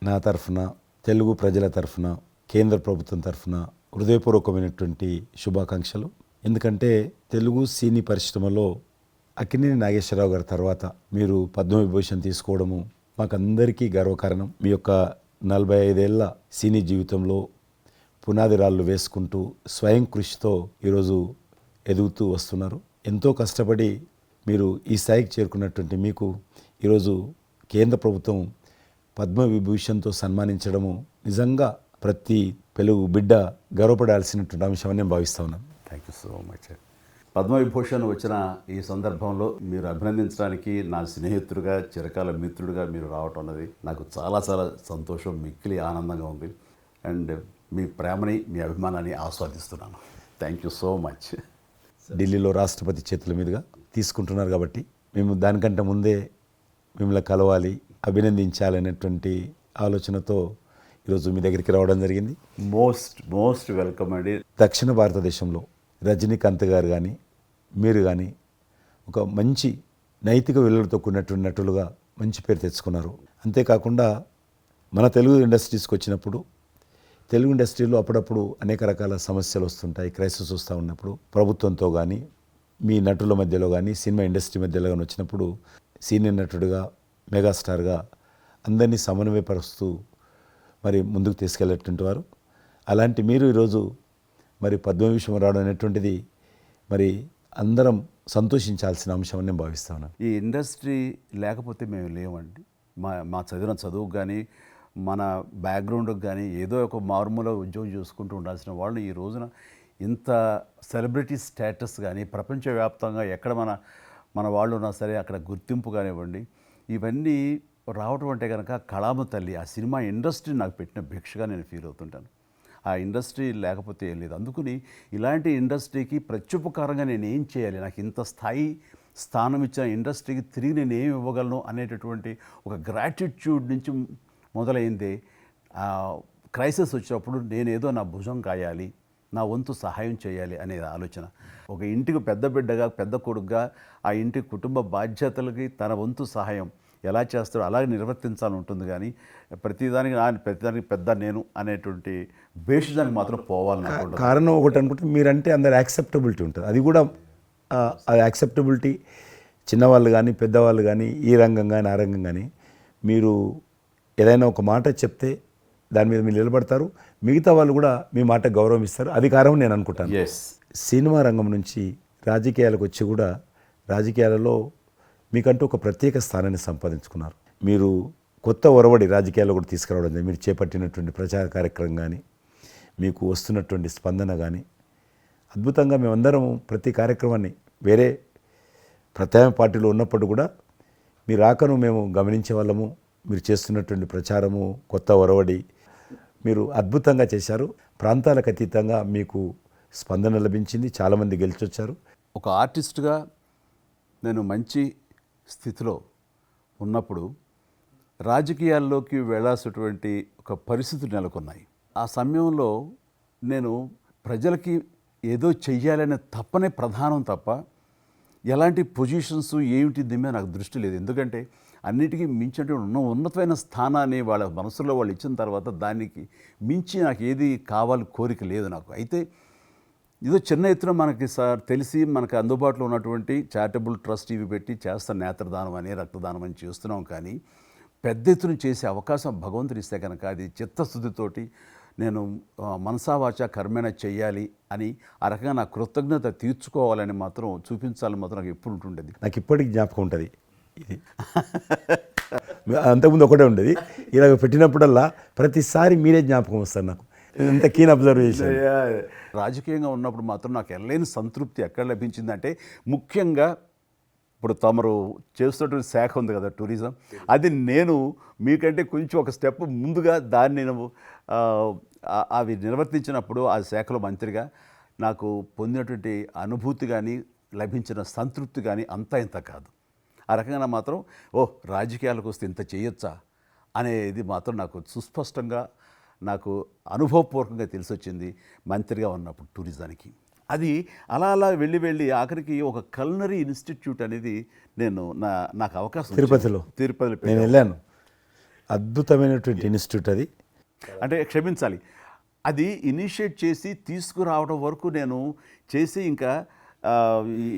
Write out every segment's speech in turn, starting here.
నా తరఫున, తెలుగు ప్రజల తరఫున, కేంద్ర ప్రభుత్వం తరఫున హృదయపూర్వకమైనటువంటి శుభాకాంక్షలు. ఎందుకంటే తెలుగు సినీ పరిశ్రమలో అక్కినేని నాగేశ్వరరావు గారి తర్వాత మీరు పద్మవిభూషణ్ తీసుకోవడము మాకందరికీ గర్వకారణం. మీ యొక్క 45 ఏళ్ల సినీ జీవితంలో పునాది రాళ్ళు వేసుకుంటూ స్వయం కృషితో ఈరోజు ఎదుగుతూ వస్తున్నారు. ఎంతో కష్టపడి మీరు ఈ స్థాయికి చేరుకున్నటువంటి మీకు ఈరోజు కేంద్ర ప్రభుత్వం పద్మవిభూషణ్తో సన్మానించడము నిజంగా ప్రతి తెలుగు బిడ్డ గర్వపడాల్సినటువంటి అంశం అని నేను భావిస్తా ఉన్నాను. Thank you so much. Padma Vibhushan వచ్చిన ఈ సందర్భంలో మీరు అభినందించడానికి నా స్నేహితుడిగా, చిరకాల మిత్రుడిగా మీరు రావటం అన్నది నాకు చాలా చాలా సంతోషం, మిక్కిలి ఆనందంగా ఉంది. అండ్ మీ ప్రేమని, మీ అభిమానాన్ని ఆస్వాదిస్తున్నాను. Thank you so much. ఢిల్లీలో రాష్ట్రపతి చేతుల మీదుగా తీసుకుంటున్నారు కాబట్టి మేము దానికంటే ముందే మిమ్మల్ని కలవాలి, అభినందించాలనేటువంటి ఆలోచనతో ఈరోజు మీ దగ్గరికి రావడం జరిగింది. మోస్ట్ వెల్కమ్ అండి. దక్షిణ భారతదేశంలో రజనీకాంత్ గారు కానీ మీరు కానీ ఒక మంచి నైతిక విలువలతో కూడినటువంటి నటులుగా మంచి పేరు తెచ్చుకున్నారు. అంతేకాకుండా మన తెలుగు ఇండస్ట్రీస్కి వచ్చినప్పుడు తెలుగు ఇండస్ట్రీలో అప్పుడప్పుడు అనేక రకాల సమస్యలు వస్తుంటాయి, క్రైసిస్ వస్తూ ఉన్నప్పుడు ప్రభుత్వంతో కానీ మీ నటుల మధ్యలో కానీ సినిమా ఇండస్ట్రీ మధ్యలో కానీ వచ్చినప్పుడు సీనియర్ నటుడిగా, మెగాస్టార్గా అందరినీ సమన్వయపరుస్తూ మరి ముందుకు తీసుకెళ్ళేటువంటి వారు. అలాంటి మీరు ఈరోజు మరి పద్మవిభూషణ్ రావడం అనేటువంటిది మరి అందరం సంతోషించాల్సిన అంశం అని నేను భావిస్తా ఉన్నాను. ఈ ఇండస్ట్రీ లేకపోతే మేము లేవండి. మా చదివిన చదువుకు కానీ, మన బ్యాక్గ్రౌండ్కి కానీ ఏదో ఒక మారుమూల ఉద్యోగం చూసుకుంటూ ఉండాల్సిన వాళ్ళు ఈ రోజున ఇంత సెలబ్రిటీ స్టేటస్ కానీ ప్రపంచవ్యాప్తంగా ఎక్కడ మన వాళ్ళు ఉన్నా సరే అక్కడ గుర్తింపు కానివ్వండి, ఇవన్నీ రావటం అంటే కనుక కళామ తల్లి, ఆ సినిమా ఇండస్ట్రీ నాకు పెట్టిన భిక్షగా నేను ఫీల్ అవుతుంటాను. ఆ ఇండస్ట్రీ లేకపోతే ఏం లేదు. అందుకని ఇలాంటి ఇండస్ట్రీకి ప్రత్యుపకారంగా నేను ఏం చేయాలి, నాకు ఇంత స్థానం ఇచ్చిన ఇండస్ట్రీకి తిరిగి నేను ఏమి ఇవ్వగలను అనేటటువంటి ఒక గ్రాటిట్యూడ్ నుంచి మొదలైందే. క్రైసిస్ వచ్చినప్పుడు నేనేదో నా భుజం కాయాలి, నా వంతు సహాయం చేయాలి అనే ఆలోచన. ఒక ఇంటికి పెద్ద బిడ్డగా, పెద్ద కొడుకుగా ఆ ఇంటి కుటుంబ బాధ్యతలకి తన వంతు సహాయం ఎలా చేస్తాడో అలాగే నిర్వర్తించాలని ఉంటుంది. కానీ ప్రతిదానికి పెద్ద నేను అనేటువంటి బేషిజానికి మాత్రం పోవాలని కారణం ఒకటి అనుకుంటే మీరంటే అందరు యాక్సెప్టబిలిటీ ఉంటుంది. అది కూడా ఆ యాక్సెప్టబిలిటీ చిన్నవాళ్ళు కానీ పెద్దవాళ్ళు కానీ ఈ రంగం కానీ ఆ రంగం కానీ మీరు ఏదైనా ఒక మాట చెప్తే దాని మీద మీరు నిలబడతారు, మిగతా వాళ్ళు కూడా మీ మాట గౌరవం ఇస్తారు. అది కారణం నేను అనుకుంటాను. సినిమా రంగం నుంచి రాజకీయాలకు వచ్చి కూడా రాజకీయాలలో మీకంటూ ఒక ప్రత్యేక స్థానాన్ని సంపాదించుకున్నారు. మీరు కొత్త ఒరవడి రాజకీయాల్లో కూడా తీసుకురావడం జరిగింది. మీరు చేపట్టినటువంటి ప్రచార కార్యక్రమం కానీ, మీకు వస్తున్నటువంటి స్పందన కానీ అద్భుతంగా. మేమందరం ప్రతి కార్యక్రమాన్ని వేరే ప్రత్యామ్నాయ పార్టీలో ఉన్నప్పుడు కూడా మీ రాకను మేము గమనించే వాళ్ళము. మీరు చేస్తున్నటువంటి ప్రచారము, కొత్త ఒరవడి మీరు అద్భుతంగా చేశారు. ప్రాంతాలకు అతీతంగా మీకు స్పందన లభించింది, చాలామంది గెలిచొచ్చారు. ఒక ఆర్టిస్ట్గా నేను మంచి స్థితిలో ఉన్నప్పుడు రాజకీయాల్లోకి వెళ్ళాల్సినటువంటి ఒక పరిస్థితులు నెలకొన్నాయి. ఆ సమయంలో నేను ప్రజలకి ఏదో చెయ్యాలనే తప్పనే ప్రధానం తప్ప ఎలాంటి పొజిషన్స్ ఏమిటి దీని మీద నాకు దృష్టి లేదు. ఎందుకంటే అన్నిటికీ మించినటువంటి ఉన్నతమైన స్థానాన్ని వాళ్ళ మనసులో వాళ్ళు ఇచ్చిన తర్వాత దానికి మించి నాకు ఏది కావాలి కోరిక లేదు నాకు. అయితే ఏదో చిన్న ఎత్తున మనకి తెలిసి మనకు అందుబాటులో ఉన్నటువంటి చారిటబుల్ ట్రస్ట్ ఇవి పెట్టి చేస్తాం, నేత్రదానం అని, రక్తదానం అని చేస్తున్నాం. కానీ పెద్ద ఎత్తున చేసే అవకాశం భగవంతుడు ఇస్తే కనుక అది చిత్తశుద్ధితోటి నేను మనసావాచ కర్మేణ చెయ్యాలి అని ఆ రకంగా నా కృతజ్ఞత తీర్చుకోవాలని మాత్రం చూపించాలని మాత్రం నాకు ఎప్పుడు ఉంటుండేది. నాకు ఇప్పటికి జ్ఞాపకం ఉంటుంది. ఇది అంతకుముందు ఒకటే ఉండేది, ఇలాగ పెట్టినప్పుడల్లా ప్రతిసారి మీరే జ్ఞాపకం వస్తారు నాకు. ఎంత కీన్ అబ్జర్వేషన్. రాజకీయంగా ఉన్నప్పుడు మాత్రం నాకు ఎనలేని సంతృప్తి ఎక్కడ లభించిందంటే, ముఖ్యంగా ఇప్పుడు తమరు చేస్తున్నటువంటి శాఖ ఉంది కదా టూరిజం, అది నేను మీకంటే కొంచెం ఒక స్టెప్ ముందుగా దాన్ని నేను అవి నిర్వర్తించినప్పుడు ఆ శాఖలో మంత్రిగా నాకు పొందినటువంటి అనుభూతి కానీ లభించిన సంతృప్తి కానీ అంతా ఇంత కాదు. ఆ రకంగా మాత్రం రాజకీయాలకు వస్తే ఇంత చేయొచ్చా అనేది మాత్రం నాకు సుస్పష్టంగా నాకు అనుభవపూర్వకంగా తెలిసొచ్చింది మంత్రిగా ఉన్నప్పుడు టూరిజానికి. అది అలా అలా వెళ్ళి ఆఖరికి ఒక కల్నరీ ఇన్స్టిట్యూట్ అనేది నాకు అవకాశం తిరుపతిలో నేను వెళ్ళాను. అద్భుతమైనటువంటి ఇన్స్టిట్యూట్ అది. అంటే క్షమించాలి, అది ఇనిషియేట్ చేసి తీసుకురావడం వరకు నేను చేసి ఇంకా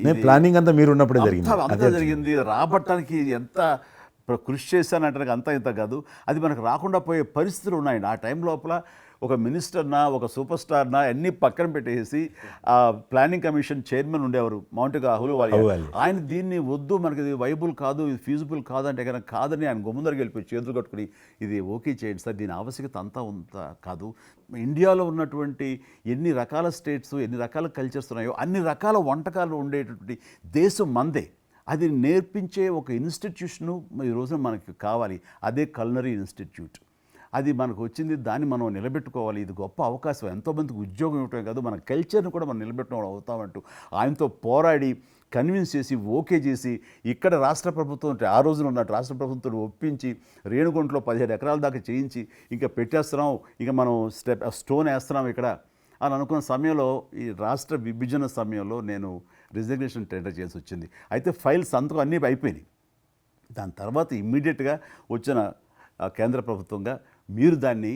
నేను ప్లానింగ్ అంతా మీరు ఉన్నప్పుడే జరిగింది. అంతా జరిగింది. రాబట్టడానికి ఎంత కృషి చేశానంటే అంతా ఇంత కాదు, అది మనకు రాకుండా పోయే పరిస్థితులు ఉన్నాయండి. ఆ టైం లోపల ఒక మినిస్టర్నా ఒక సూపర్ స్టార్నా అన్నీ పక్కన పెట్టేసి ఆ ప్లానింగ్ కమిషన్ చైర్మన్ ఉండేవారు మౌంటెక్ అహ్లూవాలియా, ఆయన దీన్ని వద్దు, మనకి ఇది వైబుల్ కాదు, ఇది ఫీజిబుల్ కాదు అంటే కనుక కాదని ఆయన గుమ్మందరికి వెళ్ళిపోయి చేతులు కట్టుకుని ఇది ఓకే చేయండి సార్, దీని ఆవశ్యకత అంతా కాదు. ఇండియాలో ఉన్నటువంటి ఎన్ని రకాల స్టేట్స్, ఎన్ని రకాల కల్చర్స్ ఉన్నాయో అన్ని రకాల వంటకాలు ఉండేటటువంటి దేశం మందే. అది నేర్పించే ఒక ఇన్స్టిట్యూషను ఈ రోజున మనకి కావాలి, అదే కల్నరీ ఇన్స్టిట్యూట్. అది మనకు వచ్చింది, దాన్ని మనం నిలబెట్టుకోవాలి. ఇది గొప్ప అవకాశం, ఎంతోమందికి ఉద్యోగం ఇవ్వటమే కాదు, మన కల్చర్ని కూడా మనం నిలబెట్టడం అవుతామంటూ ఆయనతో పోరాడి కన్విన్స్ చేసి ఓకే చేసి ఇక్కడ రాష్ట్ర ప్రభుత్వం ఆ రోజున ఉన్నట్టు రాష్ట్ర ప్రభుత్వం ఒప్పించి రేణుగుంటలో 17 ఎకరాల దాకా చేయించి ఇంకా పెట్టేస్తున్నాం, ఇక మనం స్టోన్ వేస్తున్నాం ఇక్కడ అని అనుకున్న సమయంలో ఈ రాష్ట్ర విభజన సమయంలో నేను రిజిగ్నేషన్ టెండర్ చేసి వచ్చింది. అయితే ఫైల్ సంతకం అన్నీ అయిపోయినాయి. దాని తర్వాత ఇమ్మీడియట్గా వచ్చిన కేంద్ర ప్రభుత్వంగా మీరు దాన్ని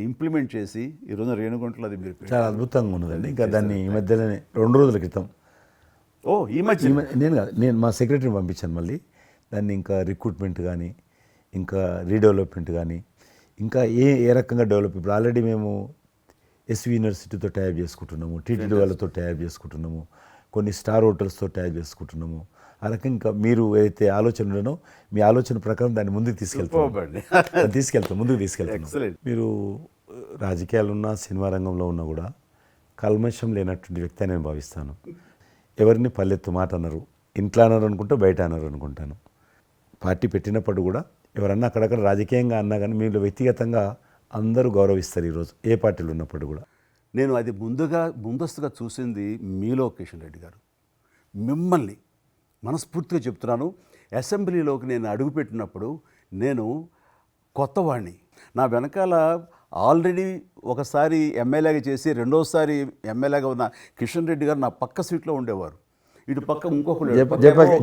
ఇంప్లిమెంట్ చేసి ఈరోజు రేణుగుంటలో అది మీరు చాలా అద్భుతంగా ఉన్నదండి. ఇంకా దాన్ని ఈ మధ్యలోనే 2 రోజుల క్రితం ఈ మధ్య నేను మా సెక్రటరీని పంపించాను. మళ్ళీ దాన్ని ఇంకా రిక్రూట్మెంట్ కానీ ఇంకా రీడెవలప్మెంట్ కానీ ఇంకా ఏ రకంగా డెవలప్, ఇప్పుడు ఆల్రెడీ మేము ఎస్వి యూనివర్సిటీతో టైప్ చేసుకుంటున్నాము, టీటీడీ వాళ్ళతో టైప్ చేసుకుంటున్నాము, కొన్ని స్టార్ హోటల్స్తో టైప్ చేసుకుంటున్నాము. ఆ రకంగా ఇంకా మీరు ఏదైతే ఆలోచన ఉండనో మీ ఆలోచన ప్రకారం దాన్ని ముందుకు ముందుకు తీసుకెళ్తాం. మీరు రాజకీయాలు ఉన్నా సినిమా రంగంలో ఉన్నా కూడా కల్మషం లేనటువంటి వ్యక్తి అని నేను భావిస్తాను. ఎవరిని పల్లెత్తు మాట అన్నారు, ఇంట్లో అన్నారు అనుకుంటే బయట అన్నారు అనుకుంటాను. పార్టీ పెట్టినప్పుడు కూడా ఎవరన్నా అక్కడక్కడ రాజకీయంగా అన్నా కానీ మీరు వ్యక్తిగతంగా అందరూ గౌరవిస్తారు ఈరోజు ఏ పార్టీలు ఉన్నప్పుడు కూడా. నేను అది ముందస్తుగా చూసింది మీలో కిషన్ రెడ్డి గారు. మిమ్మల్ని మనస్ఫూర్తిగా చెప్తున్నాను, అసెంబ్లీలోకి నేను అడుగుపెట్టినప్పుడు నేను కొత్తవాడిని. నా వెనకాల ఆల్రెడీ ఒకసారి ఎమ్మెల్యేగా చేసి రెండోసారి ఎమ్మెల్యేగా ఉన్న కిషన్ రెడ్డి గారు నా పక్క సీట్లో ఉండేవారు. ఇటు పక్క ఇంకొకరు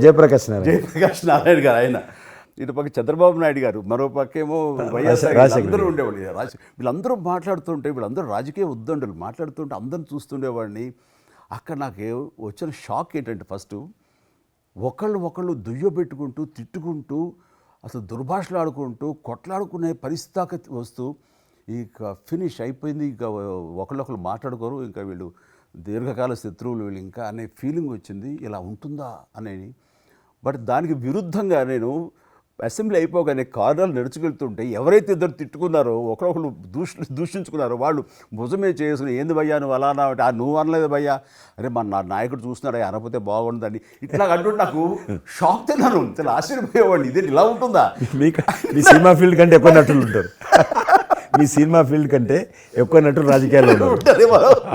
జయప్రకాష్ నారాయణ గారు, ఆయన ఇటు పక్క చంద్రబాబు నాయుడు గారు, మరో పక్కేమో వైఎస్ఆర్, అందరూ ఉండేవాళ్ళు. వీళ్ళందరూ మాట్లాడుతుంటే, వీళ్ళందరూ రాజకీయ ఉద్దండులు మాట్లాడుతుంటే అందరిని చూస్తుండేవాడిని. అక్కడ నాకు వచ్చిన షాక్ ఏంటంటే, ఫస్ట్ ఒకళ్ళు దుయ్యబెట్టుకుంటూ తిట్టుకుంటూ అసలు దుర్భాషలు ఆడుకుంటూ కొట్లాడుకునే పరిస్థితి వస్తూ ఇక ఫినిష్ అయిపోయింది, ఇక ఒకళ్ళొకళ్ళు మాట్లాడుకోరు, ఇంకా వీళ్ళు దీర్ఘకాల శత్రువులు వీళ్ళు ఇంకా అనే ఫీలింగ్ వచ్చింది. ఇలా ఉంటుందా అనేది. బట్ దానికి విరుద్ధంగా నేను అసెంబ్లీ అయిపోగానే కారులో నడుచుకెళ్తుంటే ఎవరైతే ఇద్దరు తిట్టుకున్నారో ఒకరొకరు దూషించుకున్నారో వాళ్ళు భుజమే చేసుకుని ఏంది భయ్యా నువ్వు అలా అన్నా, నువ్వు అనలేదు భయ్యా, అరే నా నాయకుడు చూస్తున్నాడు అనకపోతే బాగుంటుందని ఇట్లా అంటుంటే నాకు షాక్ తిన్నాను, చాలా ఆశ్చర్యపోయేవాడిని. ఇదే ఇలా ఉంటుందా? మీ సినిమా ఫీల్డ్ కంటే ఎక్కువ నటులు ఉంటారు, మీ సినిమా ఫీల్డ్ కంటే ఎక్కువ నటులు రాజకీయాల్లో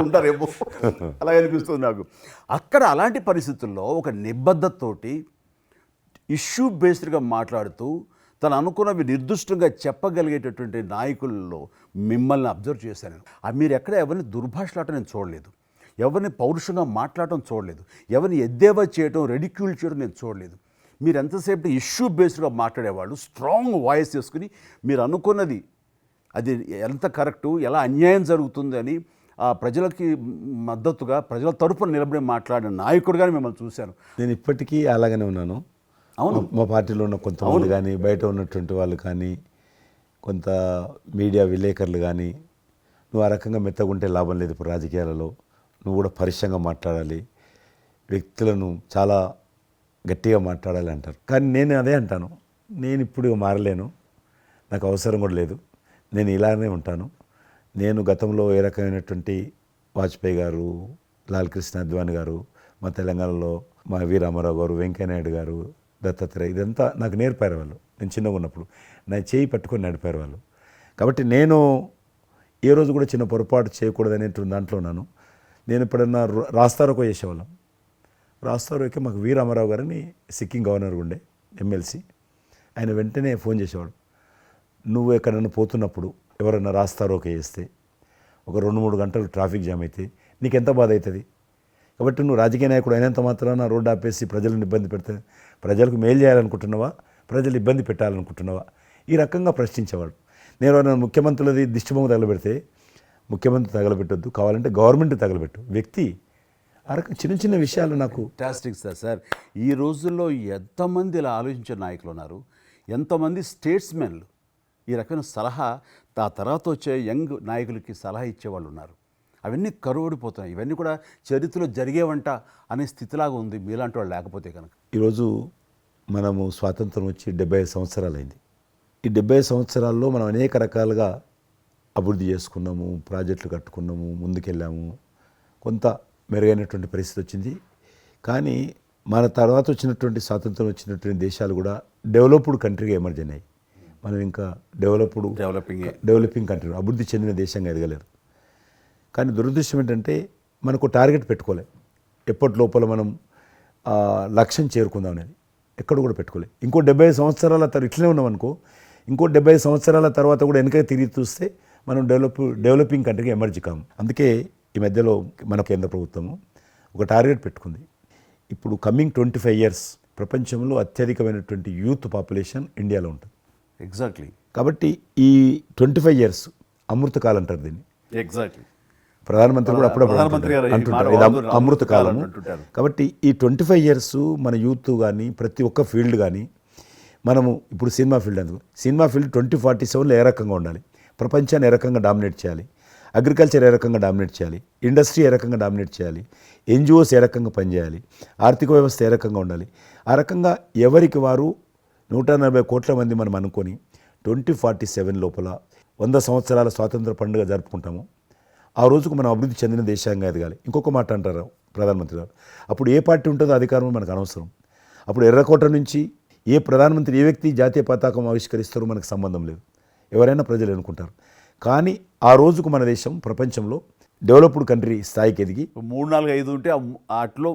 ఉంటారేమో అలాగే అనిపిస్తుంది నాకు. అక్కడ అలాంటి పరిస్థితుల్లో ఒక నిబద్ధతతోటి ఇష్యూ బేస్డ్గా మాట్లాడుతూ తను అనుకున్నవి నిర్దిష్టంగా చెప్పగలిగేటటువంటి నాయకుల్లో మిమ్మల్ని అబ్జర్వ్ చేశాను. మీరు ఎక్కడ ఎవరిని దుర్భాషలాటం నేను చూడలేదు, ఎవరిని పౌరుషంగా మాట్లాడటం చూడలేదు, ఎవరిని ఎద్దేవా చేయటం రెడిక్యూల్ చేయడం నేను చూడలేదు. మీరు ఎంతసేపు ఇష్యూ బేస్డ్గా మాట్లాడేవాళ్ళు, స్ట్రాంగ్ వాయిస్ చేసుకుని మీరు అనుకున్నది అది ఎంత కరెక్టు, ఎలా అన్యాయం జరుగుతుంది అని ఆ ప్రజలకి మద్దతుగా ప్రజల తరపున నిలబడి మాట్లాడిన నాయకుడుగానే మిమ్మల్ని చూశాను. నేను ఇప్పటికీ అలాగనే ఉన్నాను. అవును, మా పార్టీలో ఉన్న కొంతమంది కానీ బయట ఉన్నటువంటి వాళ్ళు కానీ కొంత మీడియా విలేకరులు కానీ నువ్వు ఆ రకంగా మెత్తగుంటే లాభం లేదు, ఇప్పుడు రాజకీయాలలో నువ్వు కూడా పరుషంగా మాట్లాడాలి, వ్యక్తులను చాలా గట్టిగా మాట్లాడాలి అంటారు. కానీ నేను అదే అంటాను, నేను ఇప్పుడు మారలేను, నాకు అవసరం కూడా లేదు, నేను ఇలానే ఉంటాను. నేను గతంలో ఏ రకమైనటువంటి వాజ్పేయి గారు, లాల్ కృష్ణ అద్వానీ గారు, మా తెలంగాణలో మా వి రామారావు గారు, వెంకయ్యనాయుడు గారు, దత్తాత్రేయ, ఇదంతా నాకు నేర్పారు వాళ్ళు. నేను చిన్నగా ఉన్నప్పుడు నా చేయి పట్టుకొని నడిపారు వాళ్ళు. కాబట్టి నేను ఏ రోజు కూడా చిన్న పొరపాటు చేయకూడదు అనేటువంటి దాంట్లో ఉన్నాను. నేను ఎప్పుడన్నా రాస్తారోకో చేసేవాళ్ళం. రాస్తారోకే మాకు వి రామారావు గారని సిక్కిం గవర్నర్ ఉండే ఎమ్మెల్సీ, ఆయన వెంటనే ఫోన్ చేసేవాడు. నువ్వు ఎక్కడన్నా పోతున్నప్పుడు ఎవరన్నా రాస్తారోకే చేస్తే ఒక 2-3 గంటలు ట్రాఫిక్ జామ్ అయితే నీకెంత బాధ అవుతుంది? కాబట్టి నువ్వు రాజకీయ నాయకుడు అయినంత మాత్రాన రోడ్డు ఆపేసి ప్రజలను ఇబ్బంది పెడితే ప్రజలకు మేలు చేయాలనుకుంటున్నావా, ప్రజలు ఇబ్బంది పెట్టాలనుకుంటున్నావా? ఈ రకంగా ప్రశ్నించేవాడు. నేను ఎవరైనా ముఖ్యమంత్రులది దిష్టిబొమ్మ తగలబెడితే ముఖ్యమంత్రి తగలబెట్టొద్దు, కావాలంటే గవర్నమెంట్ తగలబెట్టు, వ్యక్తి ఆ రకం చిన్న చిన్న విషయాలు నాకు ఫ్యాంటాస్టిక్ సార్. ఈ రోజుల్లో ఎంతమంది ఇలా ఆలోచించే నాయకులు ఉన్నారు, ఎంతమంది స్టేట్స్మెన్లు ఈ రకమైన సలహా ఆ తర్వాత వచ్చే యంగ్ నాయకులకి సలహా ఇచ్చేవాళ్ళు ఉన్నారు. అవన్నీ కరువడిపోతున్నాయి. ఇవన్నీ కూడా చరిత్రలో జరిగేవంట అనే స్థితిలాగా ఉంది మీలాంటి వాళ్ళు లేకపోతే కనుక. ఈరోజు మనము స్వాతంత్రం వచ్చి 75 సంవత్సరాలైంది. ఈ 75 సంవత్సరాల్లో మనం అనేక రకాలుగా అభివృద్ధి చేసుకున్నాము, ప్రాజెక్టులు కట్టుకున్నాము, ముందుకెళ్ళాము, కొంత మెరుగైనటువంటి పరిస్థితి వచ్చింది. కానీ మన తర్వాత వచ్చినటువంటి స్వాతంత్రం వచ్చినటువంటి దేశాలు కూడా డెవలప్డ్ కంట్రీగా ఎమర్జ్ అయినాయి. మనం ఇంకా డెవలపింగ్ కంట్రీ, అభివృద్ధి చెందిన దేశంగా ఎదగలేదు. కానీ దురదృష్టం ఏంటంటే మనకు టార్గెట్ పెట్టుకోలే. ఎప్పటి లోపల మనం లక్ష్యం చేరుకుందాం అనేది ఎక్కడ కూడా పెట్టుకోలేదు. ఇంకో 75 సంవత్సరాల తర్వాత ఇట్లనే ఉన్నాం అనుకో, ఇంకో 75 సంవత్సరాల తర్వాత కూడా వెనక తిరిగి చూస్తే మనం డెవలపింగ్ కంట్రీగా ఎమర్జ్ కాము. అందుకే ఈ మధ్యలో మన కేంద్ర ప్రభుత్వము ఒక టార్గెట్ పెట్టుకుంది. ఇప్పుడు కమింగ్ 25 ఇయర్స్ ప్రపంచంలో అత్యధికమైనటువంటి యూత్ పాపులేషన్ ఇండియాలో ఉంటుంది. ఎగ్జాక్ట్లీ. కాబట్టి ఈ 25 ఇయర్స్ అమృతకాలం అంటారు దీన్ని. ఎగ్జాక్ట్లీ. ప్రధానమంత్రి కూడా అప్పుడప్పుడు అంటుంటారు ఇది అమృతకాలం. కాబట్టి ఈ 25 ఇయర్స్ మన యూత్ కానీ ప్రతి ఒక్క ఫీల్డ్ కానీ మనము ఇప్పుడు సినిమా ఫీల్డ్ అందుకు సినిమా ఫీల్డ్ 2047లో ఏ రకంగా ఉండాలి, ప్రపంచాన్ని ఏ రకంగా డామినేట్ చేయాలి, అగ్రికల్చర్ ఏ రకంగా డామినేట్ చేయాలి, ఇండస్ట్రీ ఏ రకంగా డామినేట్ చేయాలి, ఎన్జిఓస్ ఏ రకంగా పనిచేయాలి, ఆర్థిక వ్యవస్థ ఏ రకంగా ఉండాలి, ఆ రకంగా ఎవరికి వారు 140 కోట్ల మంది మనం అనుకొని 2047 లోపల 100 సంవత్సరాల స్వాతంత్ర పండుగ జరుపుకుంటాము. ఆ రోజుకు మనం అభివృద్ధి చెందిన దేశంగా ఎదగాలి. ఇంకొక మాట అంటారు ప్రధానమంత్రి గారు, అప్పుడు ఏ పార్టీ ఉంటుందో అధికారం మనకు అనవసరం. అప్పుడు ఎర్రకోట నుంచి ఏ ప్రధానమంత్రి ఏ వ్యక్తి జాతీయ పతాకం ఆవిష్కరిస్తారో మనకు సంబంధం లేదు, ఎవరైనా ప్రజలు అనుకుంటారు. కానీ ఆ రోజుకు మన దేశం ప్రపంచంలో డెవలప్డ్ కంట్రీ స్థాయికి ఎదిగి 3, 4, 5 ఉంటే అట్లో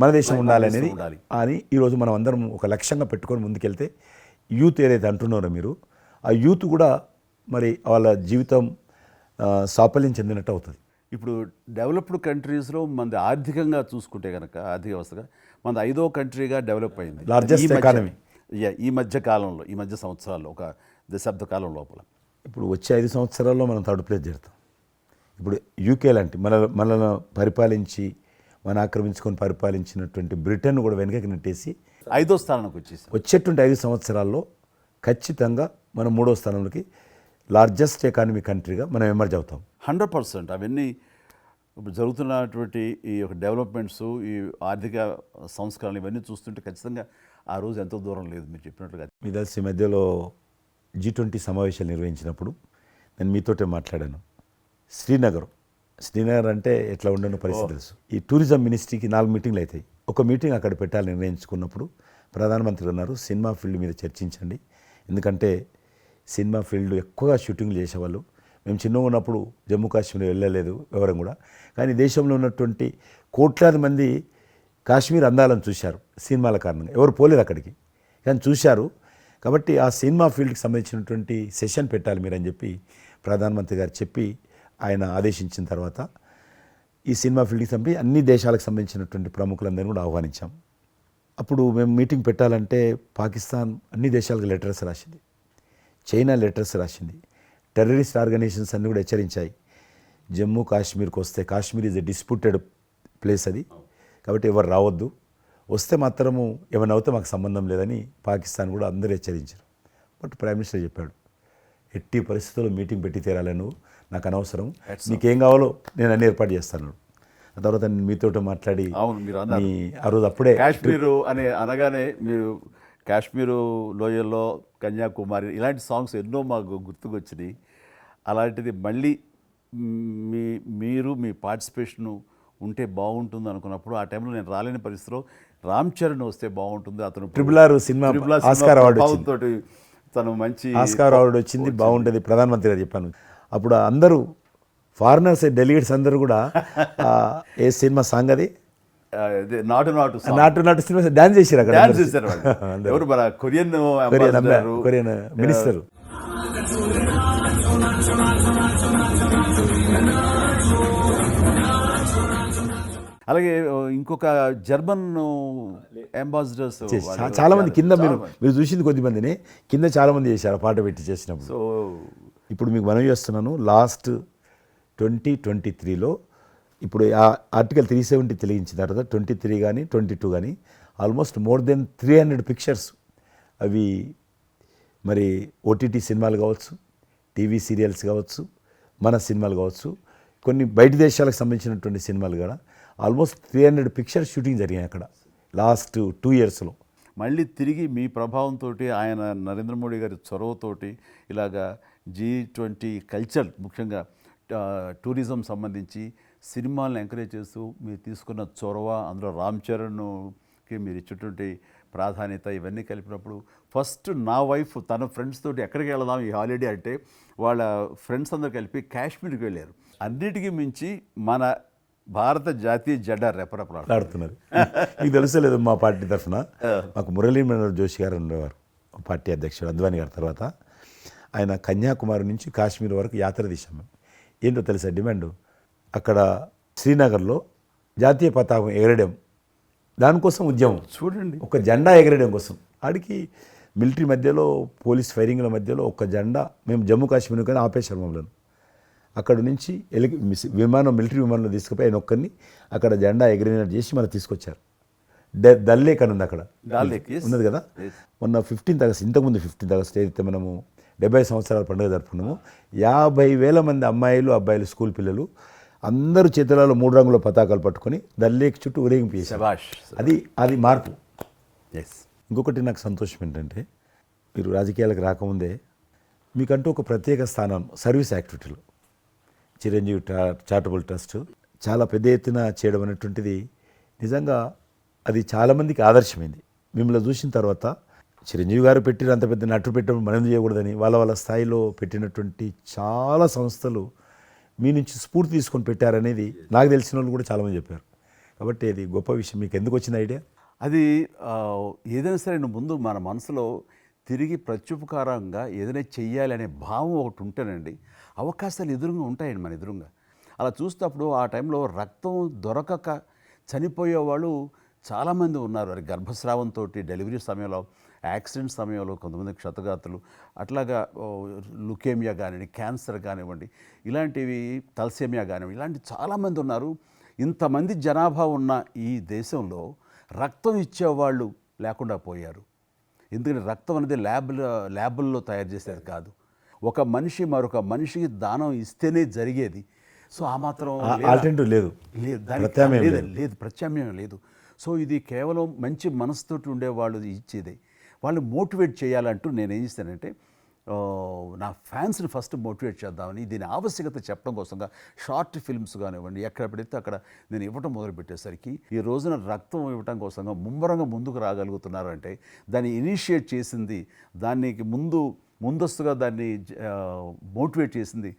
మన దేశం ఉండాలి అనేది అని ఈరోజు మనం అందరం ఒక లక్ష్యంగా పెట్టుకొని ముందుకెళ్తే యూత్ ఏదైతే అంటున్నారో మీరు, ఆ యూత్ కూడా మరి వాళ్ళ జీవితం సాఫల్యం చెందినట్టు అవుతుంది. ఇప్పుడు డెవలప్డ్ కంట్రీస్లో మనది ఆర్థికంగా చూసుకుంటే కనుక ఆర్థిక వ్యవస్థగా మనది 5వ కంట్రీగా డెవలప్ అయింది. లార్జెస్ట్ ఎకానమీ ఈ మధ్య కాలంలో, ఈ మధ్య సంవత్సరాల్లో, ఒక దశాబ్ద కాలం లోపల. ఇప్పుడు వచ్చే 5 సంవత్సరాల్లో మనం థర్డ్ ప్లేస్ చేరుతాం. ఇప్పుడు యూకే లాంటి మనల్ని పరిపాలించి ఆక్రమించుకొని పరిపాలించినటువంటి బ్రిటన్ కూడా వెనకకి నెట్టేసి 5వ స్థానానికి వచ్చేసి వచ్చేటువంటి 5 సంవత్సరాల్లో ఖచ్చితంగా మనం 3వ స్థానంలోకి లార్జెస్ట్ ఎకానమీ కంట్రీగా మనం ఎమర్జ్ అవుతాం. 100%. అవన్నీ ఇప్పుడు జరుగుతున్నటువంటి ఈ యొక్క డెవలప్మెంట్స్, ఈ ఆర్థిక సంస్కరణలు ఇవన్నీ చూస్తుంటే ఖచ్చితంగా ఆ రోజు ఎంతో దూరం లేదు మీరు చెప్పినట్లుగా. మీ తెలిసి మధ్యలో G20 సమావేశాలు నిర్వహించినప్పుడు నేను మీతోటే మాట్లాడాను. శ్రీనగర్ అంటే ఎట్లా ఉండనో పరిస్థితి తెలుసు. ఈ టూరిజం మినిస్ట్రీకి 4 మీటింగ్లు అవుతాయి. ఒక మీటింగ్ అక్కడ పెట్టాలని నిర్ణయించుకున్నప్పుడు ప్రధానమంత్రి అన్నారు, సినిమా ఫీల్డ్ మీద చర్చించండి, ఎందుకంటే సినిమా ఫీల్డ్ ఎక్కువగా షూటింగ్లు చేసేవాళ్ళు. మేము చిన్నగా ఉన్నప్పుడు జమ్మూ కాశ్మీర్ వెళ్ళలేదు ఎవరం కూడా, కానీ దేశంలో ఉన్నటువంటి కోట్లాది మంది కాశ్మీర్ అందాలను చూశారు సినిమాల కారణంగా. ఎవరు పోలేదు అక్కడికి, కానీ చూశారు. కాబట్టి ఆ సినిమా ఫీల్డ్కి సంబంధించినటువంటి సెషన్ పెట్టాలి మీరని చెప్పి ప్రధానమంత్రి గారు చెప్పి ఆయన ఆదేశించిన తర్వాత ఈ సినిమా ఫీల్డ్కి సంబంధించి అన్ని దేశాలకు సంబంధించినటువంటి ప్రముఖులందరినీ కూడా ఆహ్వానించాం. అప్పుడు మేము మీటింగ్ పెట్టాలంటే పాకిస్తాన్ అన్ని దేశాలకు లెటర్స్ రాసింది, చైనా లెటర్స్ రాసింది, టెర్రరిస్ట్ ఆర్గనైజేషన్స్ అన్నీ కూడా హెచ్చరించాయి. జమ్మూ కాశ్మీర్కి వస్తే Kashmir is a disputed place అది, కాబట్టి ఎవరు రావద్దు, వస్తే మాత్రము ఏమైనా అవుతే మాకు సంబంధం లేదని పాకిస్తాన్ కూడా అందరూ హెచ్చరించారు. బట్ ప్రైమ్ మినిస్టర్ చెప్పాడు, ఎట్టి పరిస్థితుల్లో మీటింగ్ పెట్టి తీరాలి, నువ్వు నాకు అనవసరం, నీకేం కావాలో నేను అన్ని ఏర్పాటు చేస్తాను. ఆ తర్వాత నేను మీతో మాట్లాడి ఆ రోజు అప్పుడే కాశ్మీరు అనగానే మీరు కాశ్మీరు లోయల్లో కన్యాకుమారి ఇలాంటి సాంగ్స్ ఎన్నో మాకు గుర్తుకొచ్చినాయి. అలాంటిది మళ్ళీ మీరు మీ పార్టిసిపేషన్ ఉంటే బాగుంటుంది అనుకున్నప్పుడు ఆ టైంలో నేను రాలేని పరిస్థితిలో రామ్ చరణ్ వస్తే బాగుంటుంది, అతను RRR సినిమా ఆస్కార్ అవార్డు తోటి తను మంచి ఆస్కార్ అవార్డు వచ్చింది, బాగుంటుంది ప్రధానమంత్రి గారు చెప్పాను. అప్పుడు అందరూ ఫారినర్స్ డెలిగేట్స్ అందరూ కూడా ఏ సినిమా సాంగ్ అది నాటు సినిమా డాన్స్ చేశారు అక్కడ. ఎవరు మన కొరియన్ మినిస్టర్. అలాగే ఇంకొక జర్మన్ అంబాసిడర్స్ చాలా మంది కింద మీరు చూసింది కొద్దిమందిని కింద చాలా మంది చేశారు ఆ పాట పెట్టి చేసినప్పుడు. సో ఇప్పుడు మీకు మనవి చేస్తున్నాను, లాస్ట్ 2023లో ఇప్పుడు ఆ ఆర్టికల్ 370 తెలియించిన తర్వాత 23 కానీ 22 కానీ ఆల్మోస్ట్ మోర్ దెన్ 300 పిక్చర్స్ అవి మరి ఓటీటీ సినిమాలు కావచ్చు, టీవీ సీరియల్స్ కావచ్చు, మన సినిమాలు కావచ్చు, కొన్ని బయట దేశాలకు సంబంధించినటువంటి సినిమాలు కూడా ఆల్మోస్ట్ 300 పిక్చర్స్ షూటింగ్ జరిగాయి అక్కడ లాస్ట్ 2 ఇయర్స్లో. మళ్ళీ తిరిగి మీ ప్రభావంతో ఆయన నరేంద్ర మోడీ గారి చొరవతోటి ఇలాగా G20 కల్చర్ ముఖ్యంగా టూరిజం సంబంధించి సినిమాలను ఎంకరేజ్ చేస్తూ మీరు తీసుకున్న చొరవ, అందులో రామ్ చరణ్కి మీరు ఇచ్చేటువంటి ప్రాధాన్యత ఇవన్నీ కలిపినప్పుడు ఫస్ట్ నా వైఫ్ తన ఫ్రెండ్స్ తోటి ఎక్కడికి వెళదాం ఈ హాలిడే అంటే వాళ్ళ ఫ్రెండ్స్ అందరు కలిపి కాశ్మీర్కి వెళ్ళారు. అన్నిటికీ మించి మన భారత జాతీయ జెండా రెపరెపలాడుతున్నారు. మీకు తెలుసలేదు, మా పార్టీ తరఫున మాకు మురళీ మనోహర్ జోషి గారు ఉండేవారు, పార్టీ అధ్యక్షుడు అద్వానీ గారి తర్వాత. ఆయన కన్యాకుమారి నుంచి కాశ్మీర్ వరకు యాత్ర తీసాము. ఏంటో తెలుసా డిమాండ్? అక్కడ శ్రీనగర్లో జాతీయ పతాకం ఎగరడం, దానికోసం ఉద్యమం. చూడండి, ఒక జెండా ఎగరడం కోసం. ఆడికి మిలిటరీ మధ్యలో, పోలీస్ ఫైరింగ్ల మధ్యలో ఒక జెండా, మేము జమ్మూ కాశ్మీర్ కానీ ఆపేశారు మమ్మల్ని. అక్కడ నుంచి మిలిటరీ విమానంలో తీసుకుపోయి ఆయన ఒక్కరిని అక్కడ జెండా ఎగిరినట్టు చేసి మళ్ళీ తీసుకొచ్చారు. దల్ లేక్ అని ఉంది అక్కడ, ఉన్నది కదా. మొన్న 15th ఆగస్ట్, ఇంతకుముందు 15th ఆగస్ట్ ఏదైతే మనము 70 సంవత్సరాల పండుగ జరుపుకున్నాము, 50,000 మంది అమ్మాయిలు అబ్బాయిలు స్కూల్ పిల్లలు అందరూ చేతులలో 3 రంగుల పతాకాలు పట్టుకొని దల్ లేక్ చుట్టూ ఊరేగింపు చేశారు. అది మార్పు. ఇంకొకటి నాకు సంతోషం ఏంటంటే, మీరు రాజకీయాలకు రాకముందే మీకంటూ ఒక ప్రత్యేక స్థానం సర్వీస్ యాక్టివిటీలు, చిరంజీవి చారిటబుల్ ట్రస్ట్ చాలా పెద్ద ఎత్తున చేయడం అనేటువంటిది నిజంగా అది చాలామందికి ఆదర్శమైంది. మిమ్మల్ని చూసిన తర్వాత చిరంజీవి గారు పెట్టిన అంత పెద్ద నటు పెట్టడం మనం చేయకూడదని వాళ్ళ స్థాయిలో పెట్టినటువంటి చాలా సంస్థలు మీ నుంచి స్ఫూర్తి తీసుకొని పెట్టారనేది నాకు తెలిసిన వాళ్ళు కూడా చాలామంది చెప్పారు. కాబట్టి అది గొప్ప విషయం. మీకు ఎందుకు వచ్చింది ఐడియా? అది ఏదైనా సరే ముందు మన మనసులో తిరిగి ప్రత్యుపకారంగా ఏదైనా చెయ్యాలి అనే భావం ఒకటి ఉంటేనండి అవకాశాలు ఎదురుగా ఉంటాయండి మన ఎదురుగా. అలా చూసినప్పుడు ఆ టైంలో రక్తం దొరకక చనిపోయే వాళ్ళు చాలామంది ఉన్నారు. అది గర్భస్రావంతో, డెలివరీ సమయంలో, యాక్సిడెంట్ సమయంలో కొంతమంది క్షతగాతులు, అట్లాగా లుకేమియా కానివ్వండి, క్యాన్సర్ కానివ్వండి, ఇలాంటివి తలసేమియా కానివ్వండి, ఇలాంటి చాలామంది ఉన్నారు. ఇంతమంది జనాభా ఉన్న ఈ దేశంలో రక్తం ఇచ్చేవాళ్ళు లేకుండా పోయారు. ఎందుకంటే రక్తం అనేది ల్యాబుల్లో తయారు చేసేది కాదు, ఒక మనిషి మరొక మనిషికి దానం ఇస్తేనే జరిగేది. సో ఆ మాత్రం ఆల్టర్నేటివ్ లేదు, ప్రత్యామ్నాయం లేదు. సో ఇది కేవలం మంచి మనసుతోటి ఉండేవాళ్ళు ఇచ్చేదే. వాళ్ళు మోటివేట్ చేయాలంటూ నేను ఏం చేస్తానంటే, నా ఫ్యాన్స్ని ఫస్ట్ మోటివేట్ చేద్దామని దీని ఆవశ్యకత చెప్పడం కోసంగా షార్ట్ ఫిల్మ్స్ కానివ్వండి, ఎక్కడ పెడితే అక్కడ నేను ఇవ్వటం మొదలుపెట్టేసరికి ఈ రోజున రక్తం ఇవ్వటం కోసంగా ముమ్మరంగా ముందుకు రాగలుగుతున్నారు అంటే దాన్ని ఇనిషియేట్ చేసింది, దానికి ముందస్తుగా దాన్ని మోటివేట్ చేసింది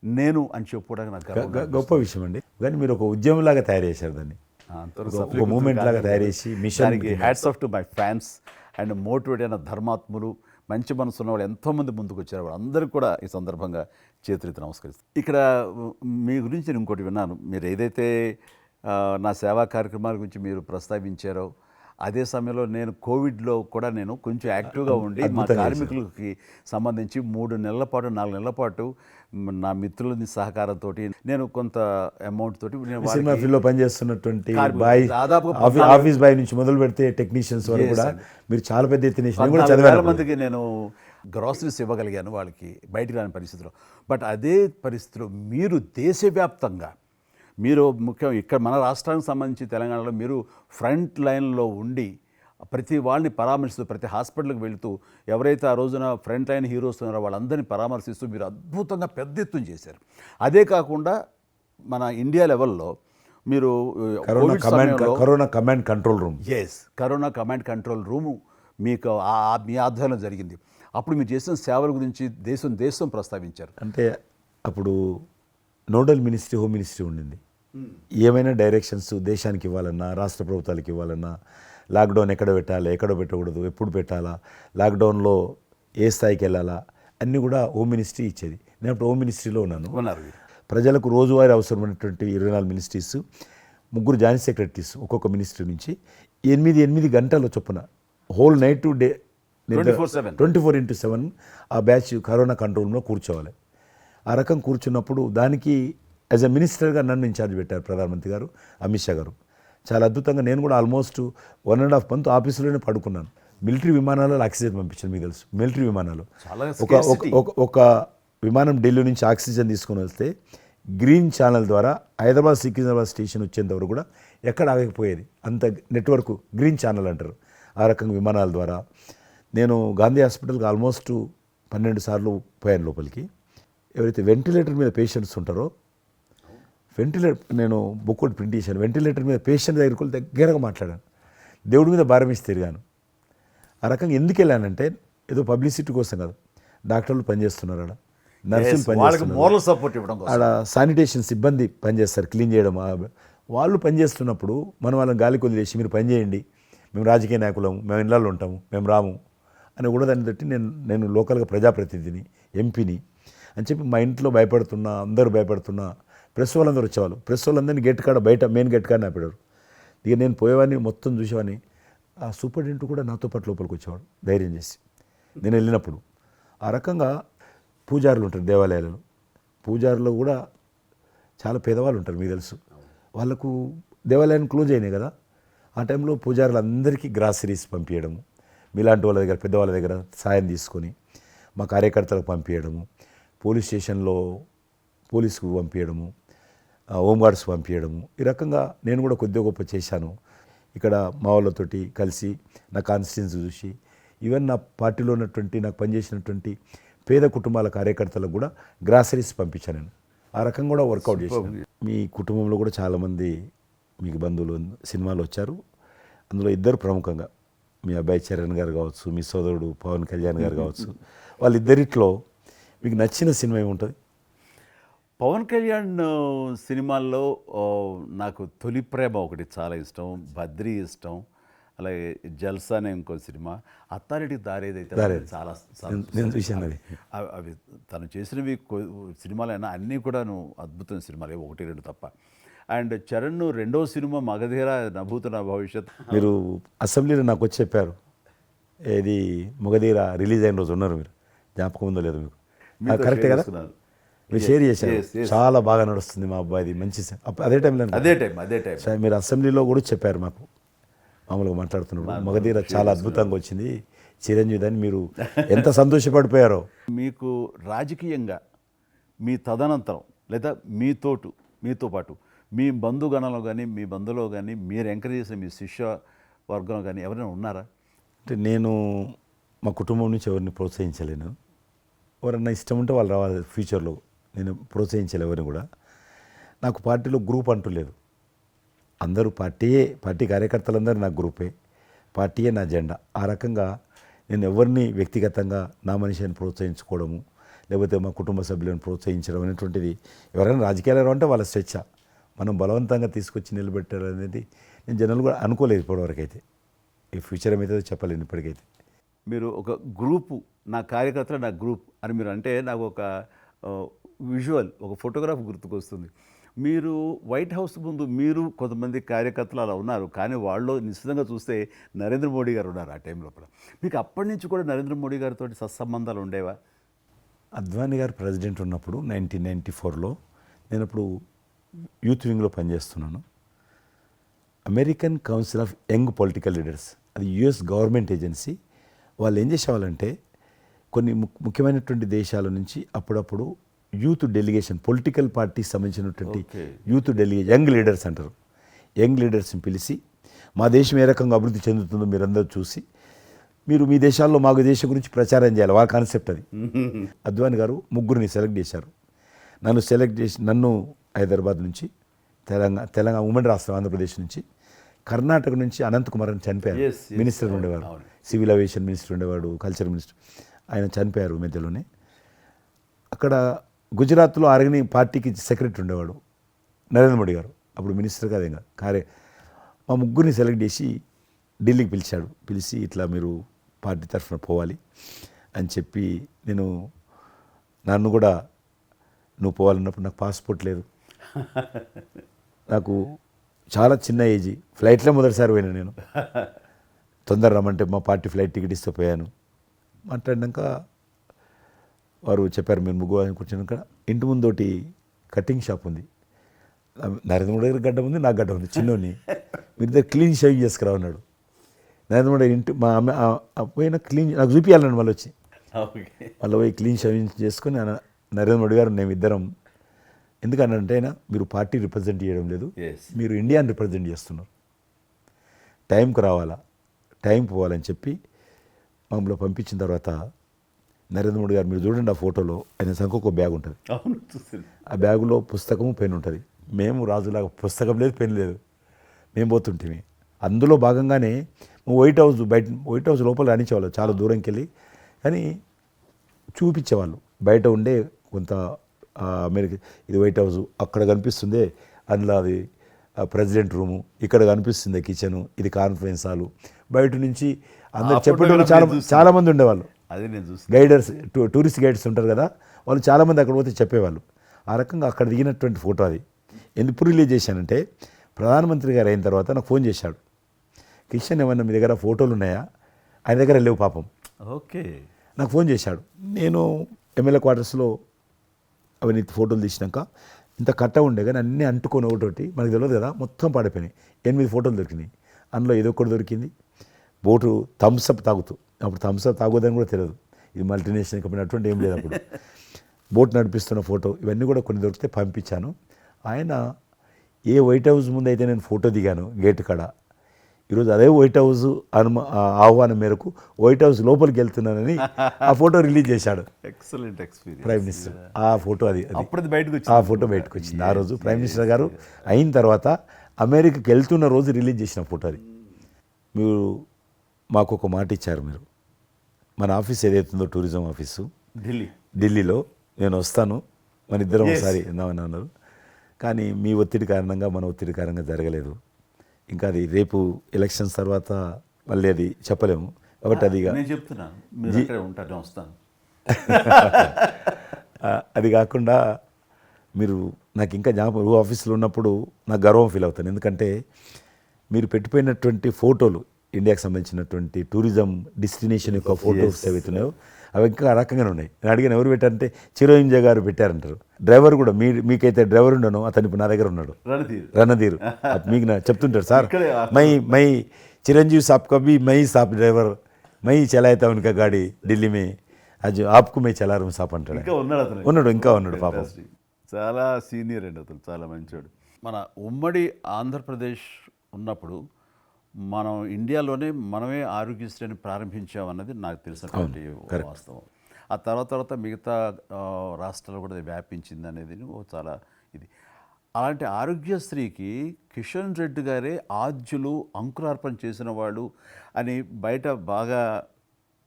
నేను అని చెప్పుకోవడానికి నాకు గొప్ప విషయం అండి. కానీ మీరు ఒక ఉద్యమంలాగా తయారు చేశారు దాన్ని, ఒక మూమెంట్ లాగా తయారు చేసి మిషన్కి hats off to my fans and motivate అయిన ధర్మాత్ములు, మంచి మనసు ఉన్న వాళ్ళు ఎంతోమంది ముందుకు వచ్చారు. వాళ్ళందరికీ కూడా ఈ సందర్భంగా చేతులెత్తి నమస్కరిస్తాను. ఇక్కడ మీ గురించి నేను ఇంకోటి విన్నాను, మీరు ఏదైతే నా సేవా కార్యక్రమాల గురించి మీరు ప్రస్తావించారో అదే సమయంలో నేను కోవిడ్లో కూడా నేను కొంచెం యాక్టివ్గా ఉండి మా కార్మికులకి సంబంధించి 3 నెలల పాటు 4 నెలల పాటు నా మిత్రుల సహకారంతో నేను కొంత అమౌంట్ తోటి సినిమా ఫీల్డ్లో పనిచేస్తున్నటువంటి బాయ్, ఆఫీస్ బాయ్ నుంచి మొదలు పెడితే టెక్నీషియన్స్ వరకు కూడా మీరు చాలా పెద్ద ఎత్తున 14,000 మందికి నేను గ్రాసరీస్ ఇవ్వగలిగాను వాళ్ళకి బయటికి రాని పరిస్థితిలో. బట్ అదే పరిస్థితిలో మీరు దేశవ్యాప్తంగా మీరు ముఖ్యం ఇక్కడ మన రాష్ట్రానికి సంబంధించి తెలంగాణలో మీరు ఫ్రంట్ లైన్లో ఉండి ప్రతి వాళ్ళని పరామర్శిస్తూ, ప్రతి హాస్పిటల్కి వెళుతూ ఎవరైతే ఆ రోజున ఫ్రంట్ లైన్ హీరోస్ ఉన్నారో వాళ్ళందరినీ పరామర్శిస్తూ మీరు అద్భుతంగా పెద్ద ఎత్తున చేశారు. అదే కాకుండా మన ఇండియా లెవెల్లో మీరు corona command control room, corona command control room మీకు మీ ఆధ్వర్యంలో జరిగింది. అప్పుడు మీరు చేసిన సేవల గురించి దేశం ప్రస్తావించారు. అంటే అప్పుడు నోడల్ మినిస్ట్రీ హోమ్ మినిస్ట్రీ ఉండింది. ఏమైనా డైరెక్షన్స్ దేశానికి ఇవ్వాలన్నా, రాష్ట్ర ప్రభుత్వాలకు ఇవ్వాలన్నా, లాక్డౌన్ ఎక్కడ పెట్టాలి, ఎక్కడ పెట్టకూడదు, ఎప్పుడు పెట్టాలా, లాక్డౌన్లో ఏ స్థాయికి వెళ్ళాలా అన్నీ కూడా హోమ్ మినిస్ట్రీ ఇచ్చేది. నేను అప్పుడు హోమ్ మినిస్ట్రీలో ఉన్నాను. ప్రజలకు రోజువారీ అవసరమైనటువంటి 24 మినిస్ట్రీస్ ముగ్గురు జాయింట్ సెక్రటరీస్ ఒక్కొక్క మినిస్ట్రీ నుంచి 8 గంటల చొప్పున హోల్ నైట్ టు డే 24/7. 24/7 ఆ బ్యాచ్ కరోనా కంట్రోల్లో కూర్చోవాలి. ఆ రకం కూర్చున్నప్పుడు దానికి యాజ్ ఎ మినిస్టర్గా నన్ను ఇన్ఛార్జ్ పెట్టారు ప్రధానమంత్రి గారు, అమిత్ షా గారు. చాలా అద్భుతంగా నేను కూడా ఆల్మోస్ట్ 1.5 మంత్ ఆఫీసులోనే పడుకున్నాను. మిలిటరీ విమానాలలో ఆక్సిజన్ పంపించాను, మీకు తెలుసు మిలిటరీ విమానాలు. చాలా ఒక ఒక విమానం ఢిల్లీ నుంచి ఆక్సిజన్ తీసుకొని వస్తే గ్రీన్ ఛానల్ ద్వారా హైదరాబాద్ సికింద్రాబాద్ స్టేషన్ వచ్చేంత వరకు కూడా ఎక్కడ ఆగకపోయేది. అంత నెట్వర్క్ గ్రీన్ ఛానల్ అంటారు. ఆ రకంగా విమానాల ద్వారా నేను గాంధీ హాస్పిటల్కి ఆల్మోస్ట్ 12 సార్లు పోయాను లోపలికి. ఎవరైతే వెంటిలేటర్ మీద పేషెంట్స్ ఉంటారో నేను బుక్ ఒకటి ప్రింట్ చేశాను. వెంటిలేటర్ మీద పేషెంట్ దగ్గరికి వెళ్ళి దగ్గరగా మాట్లాడాను. దేవుడి మీద భారం ఇచ్చి తిరిగాను. ఆ రకంగా ఎందుకు వెళ్ళానంటే ఏదో పబ్లిసిటీ కోసం కాదు. డాక్టర్లు పనిచేస్తున్నారు, ఆడ నర్సులు పనిచేస్తున్నారు, మోరల్ సపోర్ట్ ఇవ్వడం కోసం. ఆడ శానిటేషన్ సిబ్బంది పనిచేస్తారు, క్లీన్ చేయడం. వాళ్ళు పనిచేస్తున్నప్పుడు మనం వాళ్ళని గాలికి వదిలేసి మీరు పని చేయండి, మేము రాజకీయ నాయకులము, మేము ఇళ్ళల్లో ఉంటాము, మేము రాము అని కూడా దాన్ని తట్టి నేను లోకల్గా ప్రజాప్రతినిధిని, ఎంపీని అని చెప్పి మా ఇంట్లో భయపడుతున్నా, అందరూ భయపడుతున్నా. ప్రెస్ వాళ్ళందరూ వచ్చేవాళ్ళు. ప్రెస్ వాళ్ళందరినీ గేట్ కాడ బయట మెయిన్ గేట్ కాడ ఆపాడు. ఇక నేను పోయేవాడిని, మొత్తం చూసేవాడిని. ఆ సూపరింటెండెంట్ కూడా నాతో పాటు లోపలికి వచ్చేవాడు ధైర్యం చేసి నేను వెళ్ళినప్పుడు. ఆ రకంగా పూజారులు ఉంటారు దేవాలయాలలో. పూజారులు కూడా చాలా పేదవాళ్ళు ఉంటారు, మీకు తెలుసు. వాళ్ళకు దేవాలయాన్ని క్లోజ్ అయినాయి కదా. ఆ టైంలో పూజారులందరికీ గ్రాసరీస్ పంపించడము, మీలాంటి వాళ్ళ దగ్గర పెద్దవాళ్ళ దగ్గర సాయం తీసుకొని మా కార్యకర్తలకు పంపించడము, పోలీస్ స్టేషన్లో పోలీసుకు పంపించడము, హోంగార్డ్స్ పంపించడము. ఈ రకంగా నేను కూడా కొద్దిగా గొప్ప చేశాను. ఇక్కడ మా వాళ్ళతోటి కలిసి నా కాన్స్టిట్యున్సీ చూసి ఈవెన్ నా పార్టీలో ఉన్నటువంటి నాకు పనిచేసినటువంటి పేద కుటుంబాల కార్యకర్తలకు కూడా గ్రాసరీస్ పంపించాను నేను. ఆ రకంగా కూడా వర్కౌట్ చేశాను. మీ కుటుంబంలో కూడా చాలామంది మీకు బంధువులు సినిమాలు వచ్చారు. అందులో ఇద్దరు ప్రముఖంగా మీ అబ్బాయి చరణ్ గారు కావచ్చు, మీ సోదరుడు పవన్ కళ్యాణ్ గారు కావచ్చు. వాళ్ళిద్దరిట్లో మీకు నచ్చిన సినిమా ఏముంటుంది? పవన్ కళ్యాణ్ సినిమాల్లో నాకు తొలి ప్రేమ ఒకటి చాలా ఇష్టం, బద్రీ ఇష్టం, అలాగే జల్సా అనే ఇంకో సినిమా, అత్తారింటి దారేదైతే చాలా నేను చూశాను అది. అవి తను చేసినవి సినిమాలైనా అన్నీ కూడాను అద్భుతమైన సినిమాలే, 1-2 తప్ప. అండ్ చరణ్ రెండో సినిమా మగధీర నభూత నా భవిష్యత్. మీరు అసెంబ్లీలో నాకు వచ్చి చెప్పారు, ఏది మగధీర రిలీజ్ అయిన రోజు ఉన్నారు మీరు, జ్ఞాపకం ఉందో లేదు మీకు? కరెక్టే కదా, మీరు షేర్ చేశారు. చాలా బాగా నడుస్తుంది మా అబ్బాయిది, మంచి అదే టైంలో మీరు అసెంబ్లీలో కూడా చెప్పారు మాకు, మామూలుగా మాట్లాడుతున్నారు, మగధీర చాలా అద్భుతంగా వచ్చింది చిరంజీవి అని. మీరు ఎంత సంతోషపడిపోయారో. మీకు రాజకీయంగా మీ తదనంతరం లేదా మీతో పాటు మీ బంధుగణంలో కానీ మీ బంధువులో కానీ మీరు ఎంకరేజ్ చేసిన మీ శిష్య వర్గంలో కానీ ఎవరైనా ఉన్నారా? అంటే నేను మా కుటుంబం నుంచి ఎవరిని ప్రోత్సహించలేను. ఎవరన్నా ఇష్టం ఉంటే వాళ్ళు రావాలి ఫ్యూచర్లో, నేను ప్రోత్సహించలే ఎవరిని కూడా. నాకు పార్టీలో గ్రూప్ అంటూ లేదు. అందరూ పార్టీ కార్యకర్తలందరూ నా గ్రూపే, పార్టీయే నా జెండా. ఆ రకంగా నేను ఎవరిని వ్యక్తిగతంగా నా మనిషిని ప్రోత్సహించుకోవడము, లేకపోతే మా కుటుంబ సభ్యులను ప్రోత్సహించడం అనేటువంటిది, ఎవరైనా రాజకీయాలు అంటే వాళ్ళ స్వేచ్ఛ, మనం బలవంతంగా తీసుకొచ్చి నిలబెట్టారు అనేది నేను జనరల్ కూడా అనుకోలేదు ఇప్పటివరకు అయితే. ఈ ఫ్యూచర్ ఏమైతే చెప్పలేను ఇప్పటికైతే. మీరు ఒక గ్రూపు, నా కార్యకర్తలు నా గ్రూప్ అని మీరు అంటే నాకు ఒక విజువల్, ఒక ఫోటోగ్రాఫ్ గుర్తుకొస్తుంది. మీరు వైట్ హౌస్ ముందు మీరు కొంతమంది కార్యకర్తలు అలా ఉన్నారు, కానీ వాళ్ళు నిశ్చితంగా చూస్తే నరేంద్ర మోడీ గారు ఉన్నారు ఆ టైం లోపల. మీకు అప్పటి నుంచి కూడా నరేంద్ర మోడీ గారితో సత్సంబంధాలు ఉండేవా? అద్వానీ గారు ప్రెసిడెంట్ ఉన్నప్పుడు 1994లో నేను అప్పుడు యూత్ వింగ్లో పనిచేస్తున్నాను. American council of young political leaders, అది యుఎస్ గవర్నమెంట్ ఏజెన్సీ. వాళ్ళు ఏం చేసేవాళ్ళంటే కొన్ని ముఖ్యమైనటువంటి దేశాల నుంచి అప్పుడప్పుడు యూత్ డెలిగేషన్, పొలిటికల్ పార్టీకి సంబంధించినటువంటి యూత్ డెలిగేషన్, యంగ్ లీడర్స్ అంటారు, యంగ్ లీడర్స్ని పిలిచి మా దేశం ఏ రకంగా అభివృద్ధి చెందుతుందో మీరందరూ చూసి మీరు మీ దేశాల్లో మాకు దేశం గురించి ప్రచారం చేయాలి, వాళ్ళ కాన్సెప్ట్ అది. అద్వానీ గారు ముగ్గురిని సెలెక్ట్ చేశారు. నన్ను సెలెక్ట్ చేసి నన్ను హైదరాబాద్ నుంచి, తెలంగాణ ఉమ్మడి రాష్ట్రం ఆంధ్రప్రదేశ్ నుంచి, కర్ణాటక నుంచి అనంత్ కుమార్ అని చనిపోయారు, మినిస్టర్ ఉండేవారు, సివిల్ అవియేషన్ మినిస్టర్ ఉండేవాడు, కల్చర్ మినిస్టర్. ఆయన చనిపోయారు మధ్యలోనే. అక్కడ గుజరాత్లో ఆర్గనీ పార్టీకి సెక్రటరీ ఉండేవాడు నరేంద్ర మోడీ గారు, అప్పుడు మినిస్టర్ కాదు ఇంకా మా ముగ్గురిని సెలెక్ట్ చేసి ఢిల్లీకి పిలిచాడు. పిలిచి ఇట్లా మీరు పార్టీ తరఫున పోవాలి అని చెప్పి, నన్ను కూడా నువ్వు పోవాలన్నప్పుడు నాకు పాస్పోర్ట్ లేదు, నాకు చాలా చిన్న ఏజీ, ఫ్లైట్లో మొదటిసారి పోయినా నేను. తొందర రమ్మంటే మా పార్టీ ఫ్లైట్ టికెట్ ఇస్తే పోయాను. మాట్లాడినాక వారు చెప్పారు మీరు ముగ్గురు అని కూర్చున్నాక ఇంటి ముందోటి కటింగ్ షాప్ ఉంది. నరేంద్ర మోడీ గారి గడ్డ ఉంది, నాకు గడ్డ ఉంది, చిన్నోని. మీరు ఇద్దరు క్లీన్ షేవింగ్ చేసుకురా అన్నాడు. నరేంద్ర మోడీ ఇంటి మా అమ్మ పోయిన క్లీన్ నాకు చూపించాలన్నాడు. మళ్ళీ వచ్చి మళ్ళీ పోయి క్లీన్ షేవింగ్ చేసుకొని నరేంద్ర మోడీ గారు మేము ఇద్దరం, ఎందుకనంటే అయినా మీరు పార్టీ రిప్రజెంట్ చేయడం లేదు, మీరు ఇండియాని రిప్రజెంట్ చేస్తున్నారు, టైంకి రావాలా, టైం పోవాలని చెప్పి మమ్మల్ని పంపించిన తర్వాత నరేంద్ర మోడీ గారు మీరు చూడండి ఆ ఫోటోలో ఆయన సంఖ్య ఒక బ్యాగ్ ఉంటుంది. ఆ బ్యాగులో పుస్తకము పెన్ ఉంటుంది. మేము రాజులాగా పుస్తకం లేదు, పెన్ లేదు, మేము పోతుంటే అందులో భాగంగానే వైట్ హౌస్ లోపల రాణించేవాళ్ళు చాలా దూరంకి వెళ్ళి, కానీ చూపించేవాళ్ళు బయట ఉండే కొంత అమెరికా ఇది వైట్ హౌస్ అక్కడ కనిపిస్తుంది, అందులో అది ప్రెసిడెంట్ రూము, ఇక్కడ కనిపిస్తుంది కిచెను, ఇది కాన్ఫరెన్స్ హాలు. బయట నుంచి అందరు చెప్పేటోళ్ళు చాలామంది ఉండేవాళ్ళు. అదే నేను చూస్తాను. గైడర్స్ టూరిస్ట్ గైడ్స్ ఉంటారు కదా, వాళ్ళు చాలామంది అక్కడ పోతే చెప్పేవాళ్ళు. ఆ రకంగా అక్కడ దిగినటువంటి ఫోటో అది. ఎందుకు రిలీజ్ చేశానంటే ప్రధానమంత్రి గారు అయిన తర్వాత నాకు ఫోన్ చేశాడు, కిషన్ ఏమన్నా మీ దగ్గర ఫోటోలు ఉన్నాయా? ఆయన దగ్గర లేవు పాపం. ఓకే, నాకు ఫోన్ చేశాడు. నేను ఎమ్మెల్యే క్వార్టర్స్లో అవన్నీ ఫోటోలు తీసినాక ఇంత కట్ట ఉండే కానీ అన్నీ అంటుకొని ఒకటి మనకు తెలియదు కదా, మొత్తం పాడిపోయినాయి. 8 ఫోటోలు దొరికినాయి. అందులో ఏదో ఒకటి దొరికింది, బోటు థమ్స్అప్ తాగుతూ. అప్పుడు థమ్స్అప్ తాగొద్దని కూడా తెలియదు, ఇది మల్టీనేషనల్ కంపెనీ అటువంటి ఏం లేదు అప్పుడు. బోట్ నడిపిస్తున్న ఫోటో ఇవన్నీ కూడా కొన్ని దొరికితే పంపించాను. ఆయన ఏ వైట్ హౌస్ ముందు అయితే నేను ఫోటో దిగాను గేట్ కాడ, ఈరోజు అదే వైట్ హౌస్ ఆహ్వానం మేరకు వైట్ హౌస్ లోపలికి వెళ్తున్నానని ఆ ఫోటో రిలీజ్ చేశాడు. Excellent experience. ప్రైమ్ మినిస్టర్ ఆ ఫోటో అప్పుడు బయటకు వచ్చింది. ఆ ఫోటో బయటకు వచ్చింది. ఆ రోజు ప్రైమ్ మినిస్టర్ గారు అయిన తర్వాత అమెరికాకి వెళ్తున్న రోజు రిలీజ్ చేసిన ఫోటో అది. మీరు మాకు ఒక మాట ఇచ్చారు, మీరు మన ఆఫీస్ ఏదైతుందో టూరిజం ఆఫీసు ఢిల్లీలో నేను వస్తాను, మన ఇద్దరం ఒకసారి ఎందామని అన్నారు. కానీ మీ ఒత్తిడి కారణంగా మన ఒత్తిడి కారణంగా జరగలేదు. ఇంకా అది రేపు ఎలక్షన్స్ తర్వాత మళ్ళీ అది చెప్పలేము కాబట్టి అది నేను చెప్తున్నాను, మీరు అక్కడే ఉంటాను, వస్తాను. అది కాకుండా మీరు నాకు ఇంకా జ్ఞాపకం, ఆఫీస్లో ఉన్నప్పుడు నాకు గర్వం ఫీల్ అవుతాను. ఎందుకంటే మీరు పెట్టిపోయినటువంటి ఫోటోలు, ఇండియాకి సంబంధించినటువంటి టూరిజం డెస్టినేషన్ యొక్క ఫోటోస్ ఏవైతున్నాయో అవి ఇంకా ఆ రకంగానే ఉన్నాయి. నేను అడిగాను ఎవరు పెట్టారంటే చిరంజీవి గారు పెట్టారంటారు. డ్రైవర్ కూడా మీకైతే డ్రైవర్ ఉండను, అతను ఇప్పుడు నా దగ్గర ఉన్నాడు, రణధీర్. మీకు నా చెప్తుంటాడు, సార్ మై చిరంజీవి సాబ్ కभी మై సాబ్ డ్రైవర్, మై చలాయితా ఉనకా గాడి ఢిల్లీ మే, అది ఆప్కు మై చలా రూమ్ సాబ్ అంటాడు. ఇంకా ఉన్నాడు పాపం. చాలా సీనియర్ అండి అతను, చాలా మంచోడు. మన ఉమ్మడి ఆంధ్రప్రదేశ్ ఉన్నప్పుడు మనం ఇండియాలోనే మనమే ఆరోగ్యశ్రీని ప్రారంభించామన్నది నాకు తెలిసినటువంటి వాస్తవం. ఆ తర్వాత మిగతా రాష్ట్రాలు కూడా వ్యాపించింది అనేది చాలా ఇది. అలాంటి ఆరోగ్యశ్రీకి కిషన్ రెడ్డి గారే ఆద్యులు, అంకురార్పణ చేసిన వాడు అని బయట బాగా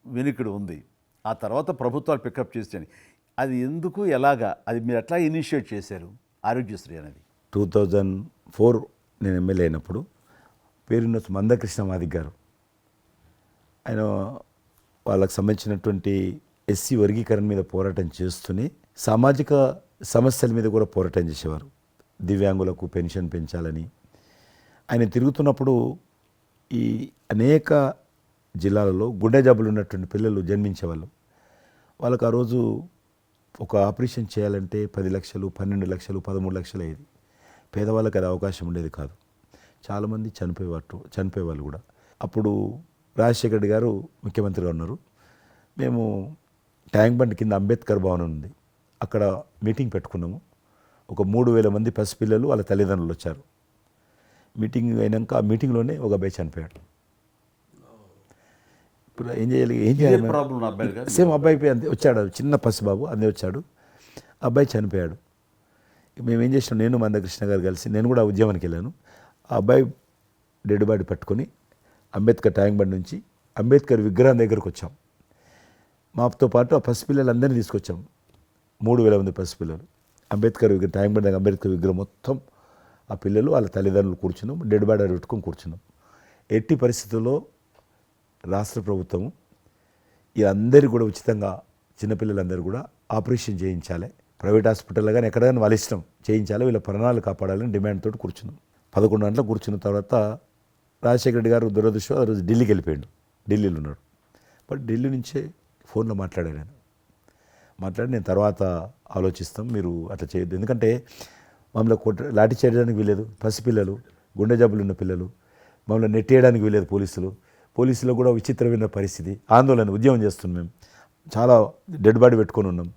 వినికిడి ఉంది. ఆ తర్వాత ప్రభుత్వాలు పికప్ చేసాయి. అది ఎందుకు, ఎలాగా, అది మీరు ఎట్లా ఇనిషియేట్ చేశారు ఆరోగ్యశ్రీ అనేది? 2004 నేను ఎమ్మెల్యే అయినప్పుడు పేరున్న మందకృష్ణ మాదిక్ గారు, ఆయన వాళ్ళకు సంబంధించినటువంటి ఎస్సీ వర్గీకరణ మీద పోరాటం చేస్తూనే సామాజిక సమస్యల మీద కూడా పోరాటం చేసేవారు. దివ్యాంగులకు పెన్షన్ పెంచాలని ఆయన తిరుగుతున్నప్పుడు ఈ అనేక జిల్లాలలో గుండె జబ్బులు ఉన్నటువంటి పిల్లలు జన్మించేవాళ్ళు. వాళ్ళకు ఆ రోజు ఒక ఆపరేషన్ చేయాలంటే 10 లక్షలు, 12 లక్షలు, 13 లక్షలు అయ్యేది. పేదవాళ్ళకి అది అవకాశం ఉండేది కాదు. చాలామంది చనిపోయేవాళ్ళు కూడా. అప్పుడు రాజశేఖర్ రెడ్డి గారు ముఖ్యమంత్రిగా ఉన్నారు. మేము ట్యాంక్ బండ్ కింద అంబేద్కర్ భవన్ ఉంది, అక్కడ మీటింగ్ పెట్టుకున్నాము. ఒక 3000 మంది పసిపిల్లలు వాళ్ళ తల్లిదండ్రులు వచ్చారు. మీటింగ్ అయినాక ఆ మీటింగ్లోనే ఒక అబ్బాయి చనిపోయాడు. ఇప్పుడు ఏం చేయాలి సేమ్ అబ్బాయి అంతే వచ్చాడు, చిన్న పసిబాబు అందే వచ్చాడు, అబ్బాయి చనిపోయాడు. మేము ఏం చేసినాం, నేను మందకృష్ణ గారు కలిసి, నేను కూడా ఉద్యమానికి వెళ్ళాను. ఆ అబ్బాయి డెడ్ బాడీ పట్టుకొని అంబేద్కర్ ట్యాంక్ బండ్ నుంచి అంబేద్కర్ విగ్రహం దగ్గరకు వచ్చాం. మాతో పాటు ఆ పసిపిల్లలందరినీ తీసుకొచ్చాం. 3000 మంది పసిపిల్లలు అంబేద్కర్ విగ్రహం, ట్యాంక్ బండ్ అంబేద్కర్ విగ్రహం మొత్తం ఆ పిల్లలు వాళ్ళ తల్లిదండ్రులు కూర్చున్నాం, డెడ్ బాడీ పెట్టుకొని కూర్చున్నాం. ఎట్టి పరిస్థితుల్లో రాష్ట్ర ప్రభుత్వము వీళ్ళందరూ కూడా ఉచితంగా చిన్నపిల్లలందరూ కూడా ఆపరేషన్ చేయించాలి, ప్రైవేట్ హాస్పిటల్లో కానీ ఎక్కడైనా వాళ్ళ ఇష్టం చేయించాలి, వీళ్ళ ప్రాణాలు కాపాడాలని డిమాండ్ తోటి కూర్చున్నాం. 11 గంటలకు కూర్చున్న తర్వాత రాజశేఖర రెడ్డి గారు దురదృష్టం ఆ రోజు ఢిల్లీకి వెళ్ళిపోయాడు. ఢిల్లీలో ఉన్నాడు. బట్ ఢిల్లీ నుంచే ఫోన్లో మాట్లాడాను నేను. మాట్లాడి నేను తర్వాత ఆలోచిస్తాం, మీరు అట్లా చేయొద్దు, ఎందుకంటే మమ్మల్ని లాఠీ చేయడానికి వీలేదు, పసిపిల్లలు, గుండె జబ్బులు ఉన్న పిల్లలు, మమ్మల్ని నెట్టేయడానికి వీలేదు పోలీసులో కూడా విచిత్రమైన పరిస్థితి, ఆందోళన, ఉద్యమం చేస్తున్నాం మేము, చాలా డెడ్ బాడీ పెట్టుకొని ఉన్నాం,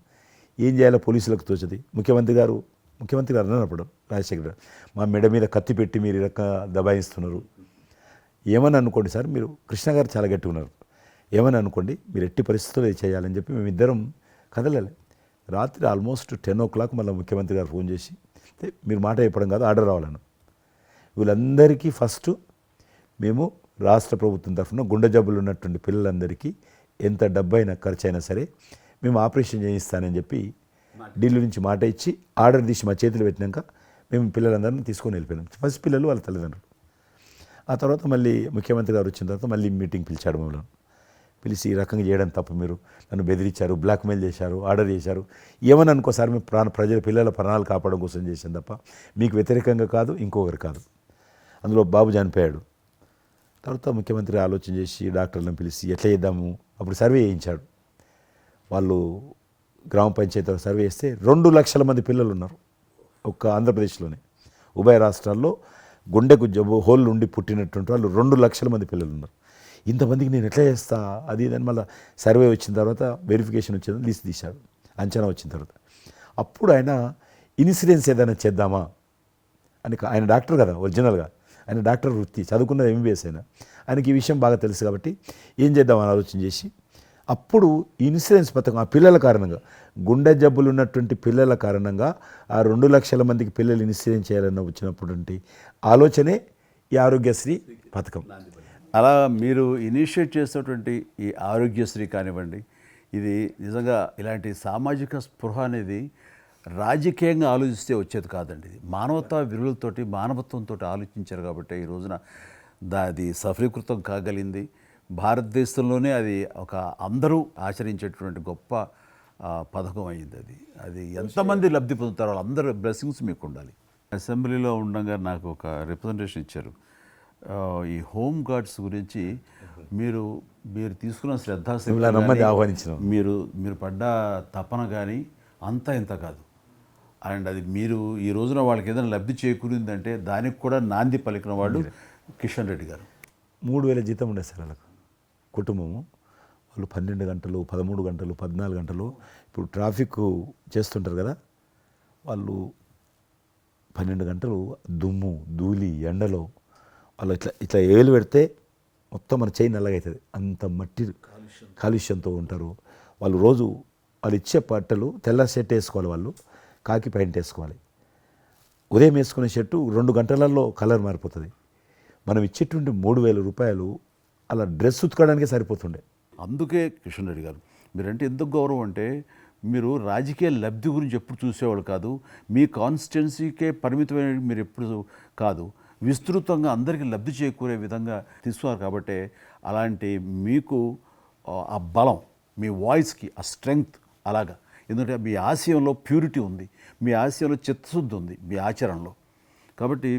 ఏం చేయాలో పోలీసులకు తోచది. ముఖ్యమంత్రి గారు అన్నప్పుడు రాజశేఖర గారు మా మెడ మీద కత్తి పెట్టి మీరు ఈ రకంగా దబాయిస్తున్నారు, ఏమని అనుకోండి సార్, మీరు కృష్ణ గారు చాలా గట్టిగా ఉన్నారు, ఏమని అనుకోండి, మీరు ఎట్టి పరిస్థితుల్లో ఇది చేయాలని చెప్పి మేమిద్దరం కదలాలి. రాత్రి ఆల్మోస్ట్ 10 o'clock మళ్ళీ ముఖ్యమంత్రి గారు ఫోన్ చేసి, మీరు మాట చెప్పడం కాదు, ఆర్డర్ రావాలను, వీళ్ళందరికీ ఫస్ట్ మేము రాష్ట్ర ప్రభుత్వం తరఫున గుండె జబ్బులు ఉన్నటువంటి పిల్లలందరికీ ఎంత డబ్బైనా ఖర్చు అయినా సరే మేము ఆపరేషన్ చేయిస్తానని చెప్పి ఢిల్లీ నుంచి మాట ఇచ్చి ఆర్డర్ తీసి మా చేతులు పెట్టినాక మేము పిల్లలందరినీ తీసుకొని వెళ్ళిపోయినాం. ఫస్ట్ పిల్లలు వాళ్ళ తల్లిదండ్రులు. ఆ తర్వాత మళ్ళీ ముఖ్యమంత్రి గారు వచ్చిన తర్వాత మళ్ళీ మీటింగ్ పిలిచాడు మమ్మల్ని. పిలిచి ఈ రకంగా చేయడం తప్ప, మీరు నన్ను బెదిరించారు, బ్లాక్మెయిల్ చేశారు, ఆర్డర్ చేశారు, ఏమని అనుకోసారి మేము ప్రజల పిల్లల ప్రాణాలు కాపాడడం కోసం చేశాం తప్ప మీకు వ్యతిరేకంగా కాదు, ఇంకొకరు కాదు. అందులో బాబు చనిపోయాడు. తర్వాత ముఖ్యమంత్రి ఆలోచన చేసి డాక్టర్లను పిలిచి ఎట్లా చేద్దాము, అప్పుడు సర్వే చేయించాడు. వాళ్ళు గ్రామ పంచాయతీలో సర్వే చేస్తే 2 లక్షల మంది పిల్లలు ఉన్నారు ఒక్క ఆంధ్రప్రదేశ్లోనే. ఉభయ రాష్ట్రాల్లో గుండెకు జబ్బు హోల్ ఉండి పుట్టినటువంటి వాళ్ళు 2 లక్షల మంది పిల్లలు ఉన్నారు. ఇంతమందికి నేను ఎట్లా చేస్తా అది ఇదని మళ్ళీ సర్వే వచ్చిన తర్వాత వెరిఫికేషన్ వచ్చిన లిస్ట్ తీశాడు, అంచనా వచ్చిన తర్వాత అప్పుడు ఆయన ఇన్సూరెన్స్ ఏదైనా చేద్దామా అని, ఆయన డాక్టర్ కదా ఒరిజినల్గా, ఆయన డాక్టర్ వృత్తి, చదువుకున్నది MBBS అయినా, ఆయనకి ఈ విషయం బాగా తెలుసు కాబట్టి ఏం చేద్దామని ఆలోచన చేసి అప్పుడు ఇన్సూరెన్స్ పథకం ఆ పిల్లల కారణంగా, గుండె జబ్బులు ఉన్నటువంటి పిల్లల కారణంగా ఆ 2 లక్షల మందికి పిల్లలు ఇన్సూరెన్స్ చేయాలన్న వచ్చినటువంటి ఆలోచనే ఈ ఆరోగ్యశ్రీ పథకం. అలా మీరు ఇనిషియేట్ చేసినటువంటి ఈ ఆరోగ్యశ్రీ కానివ్వండి, ఇది నిజంగా ఇలాంటి సామాజిక స్పృహ అనేది రాజకీయంగా ఆలోచిస్తే వచ్చేది కాదండి. ఇది మానవతా విలువలతోటి, మానవత్వంతో ఆలోచించారు కాబట్టి ఈ రోజున అది సఫలీకృతం కాగలిగింది. భారతదేశంలోనే అది ఒక అందరూ ఆచరించేటువంటి గొప్ప పథకం అయింది. అది ఎంతమంది లబ్ధి పొందుతారో వాళ్ళందరూ బ్లెస్సింగ్స్ మీకు ఉండాలి. అసెంబ్లీలో ఉండగా నాకు ఒక రిప్రజెంటేషన్ ఇచ్చారు. ఈ హోమ్ గార్డ్స్ గురించి మీరు తీసుకున్న శ్రద్ధ ఆహ్వానించిన మీరు పడ్డ తపన కానీ అంతా ఇంత కాదు. అండ్ అది మీరు ఈ రోజున వాళ్ళకి ఏదైనా లబ్ధి చేకూరిందంటే దానికి కూడా నాంది పలికిన వాళ్ళు కిషన్ రెడ్డి గారు. 3,000 జీతం ఉండేది సార్ వాళ్ళకు, కుటుంబము. వాళ్ళు 12 గంటలు, 13 గంటలు, 14 గంటలు, ఇప్పుడు ట్రాఫిక్ చేస్తుంటారు కదా, వాళ్ళు 12 గంటలు దుమ్ము ధూళి ఎండలో వాళ్ళు ఇట్లా ఏలు పెడితే మొత్తం మన చేయి నల్లగా అవుతుంది, అంత మట్టి కాలుష్యంతో ఉంటారు వాళ్ళు. రోజు వాళ్ళు ఇచ్చే బట్టలు తెల్ల షర్ట్ వేసుకోవాలి, వాళ్ళు కాకి ప్యాంట్ వేసుకోవాలి. ఉదయం వేసుకునే షర్టు 2 గంటలలో కలర్ మారిపోతుంది. మనం ఇచ్చేటువంటి 3,000 రూపాయలు అలా డ్రెస్ ఉతకడానికే సరిపోతుండే. అందుకే కిషన్ రెడ్డి గారు మీరంటే ఎందుకు గౌరవం అంటే, మీరు రాజకీయ లబ్ధి గురించి ఎప్పుడు చూసేవాళ్ళు కాదు, మీ కాన్స్టిట్యున్సీకే పరిమితమైన మీరు ఎప్పుడు కాదు, విస్తృతంగా అందరికీ లబ్ధి చేకూరే విధంగా తీసుకున్నారు. కాబట్టి అలాంటి మీకు ఆ బలం, మీ వాయిస్కి ఆ స్ట్రెంగ్త్ అలాగా, ఎందుకంటే మీ ఆశయంలో ప్యూరిటీ ఉంది, మీ ఆశయంలో చిత్తశుద్ధి ఉంది మీ ఆచరణలో. కాబట్టి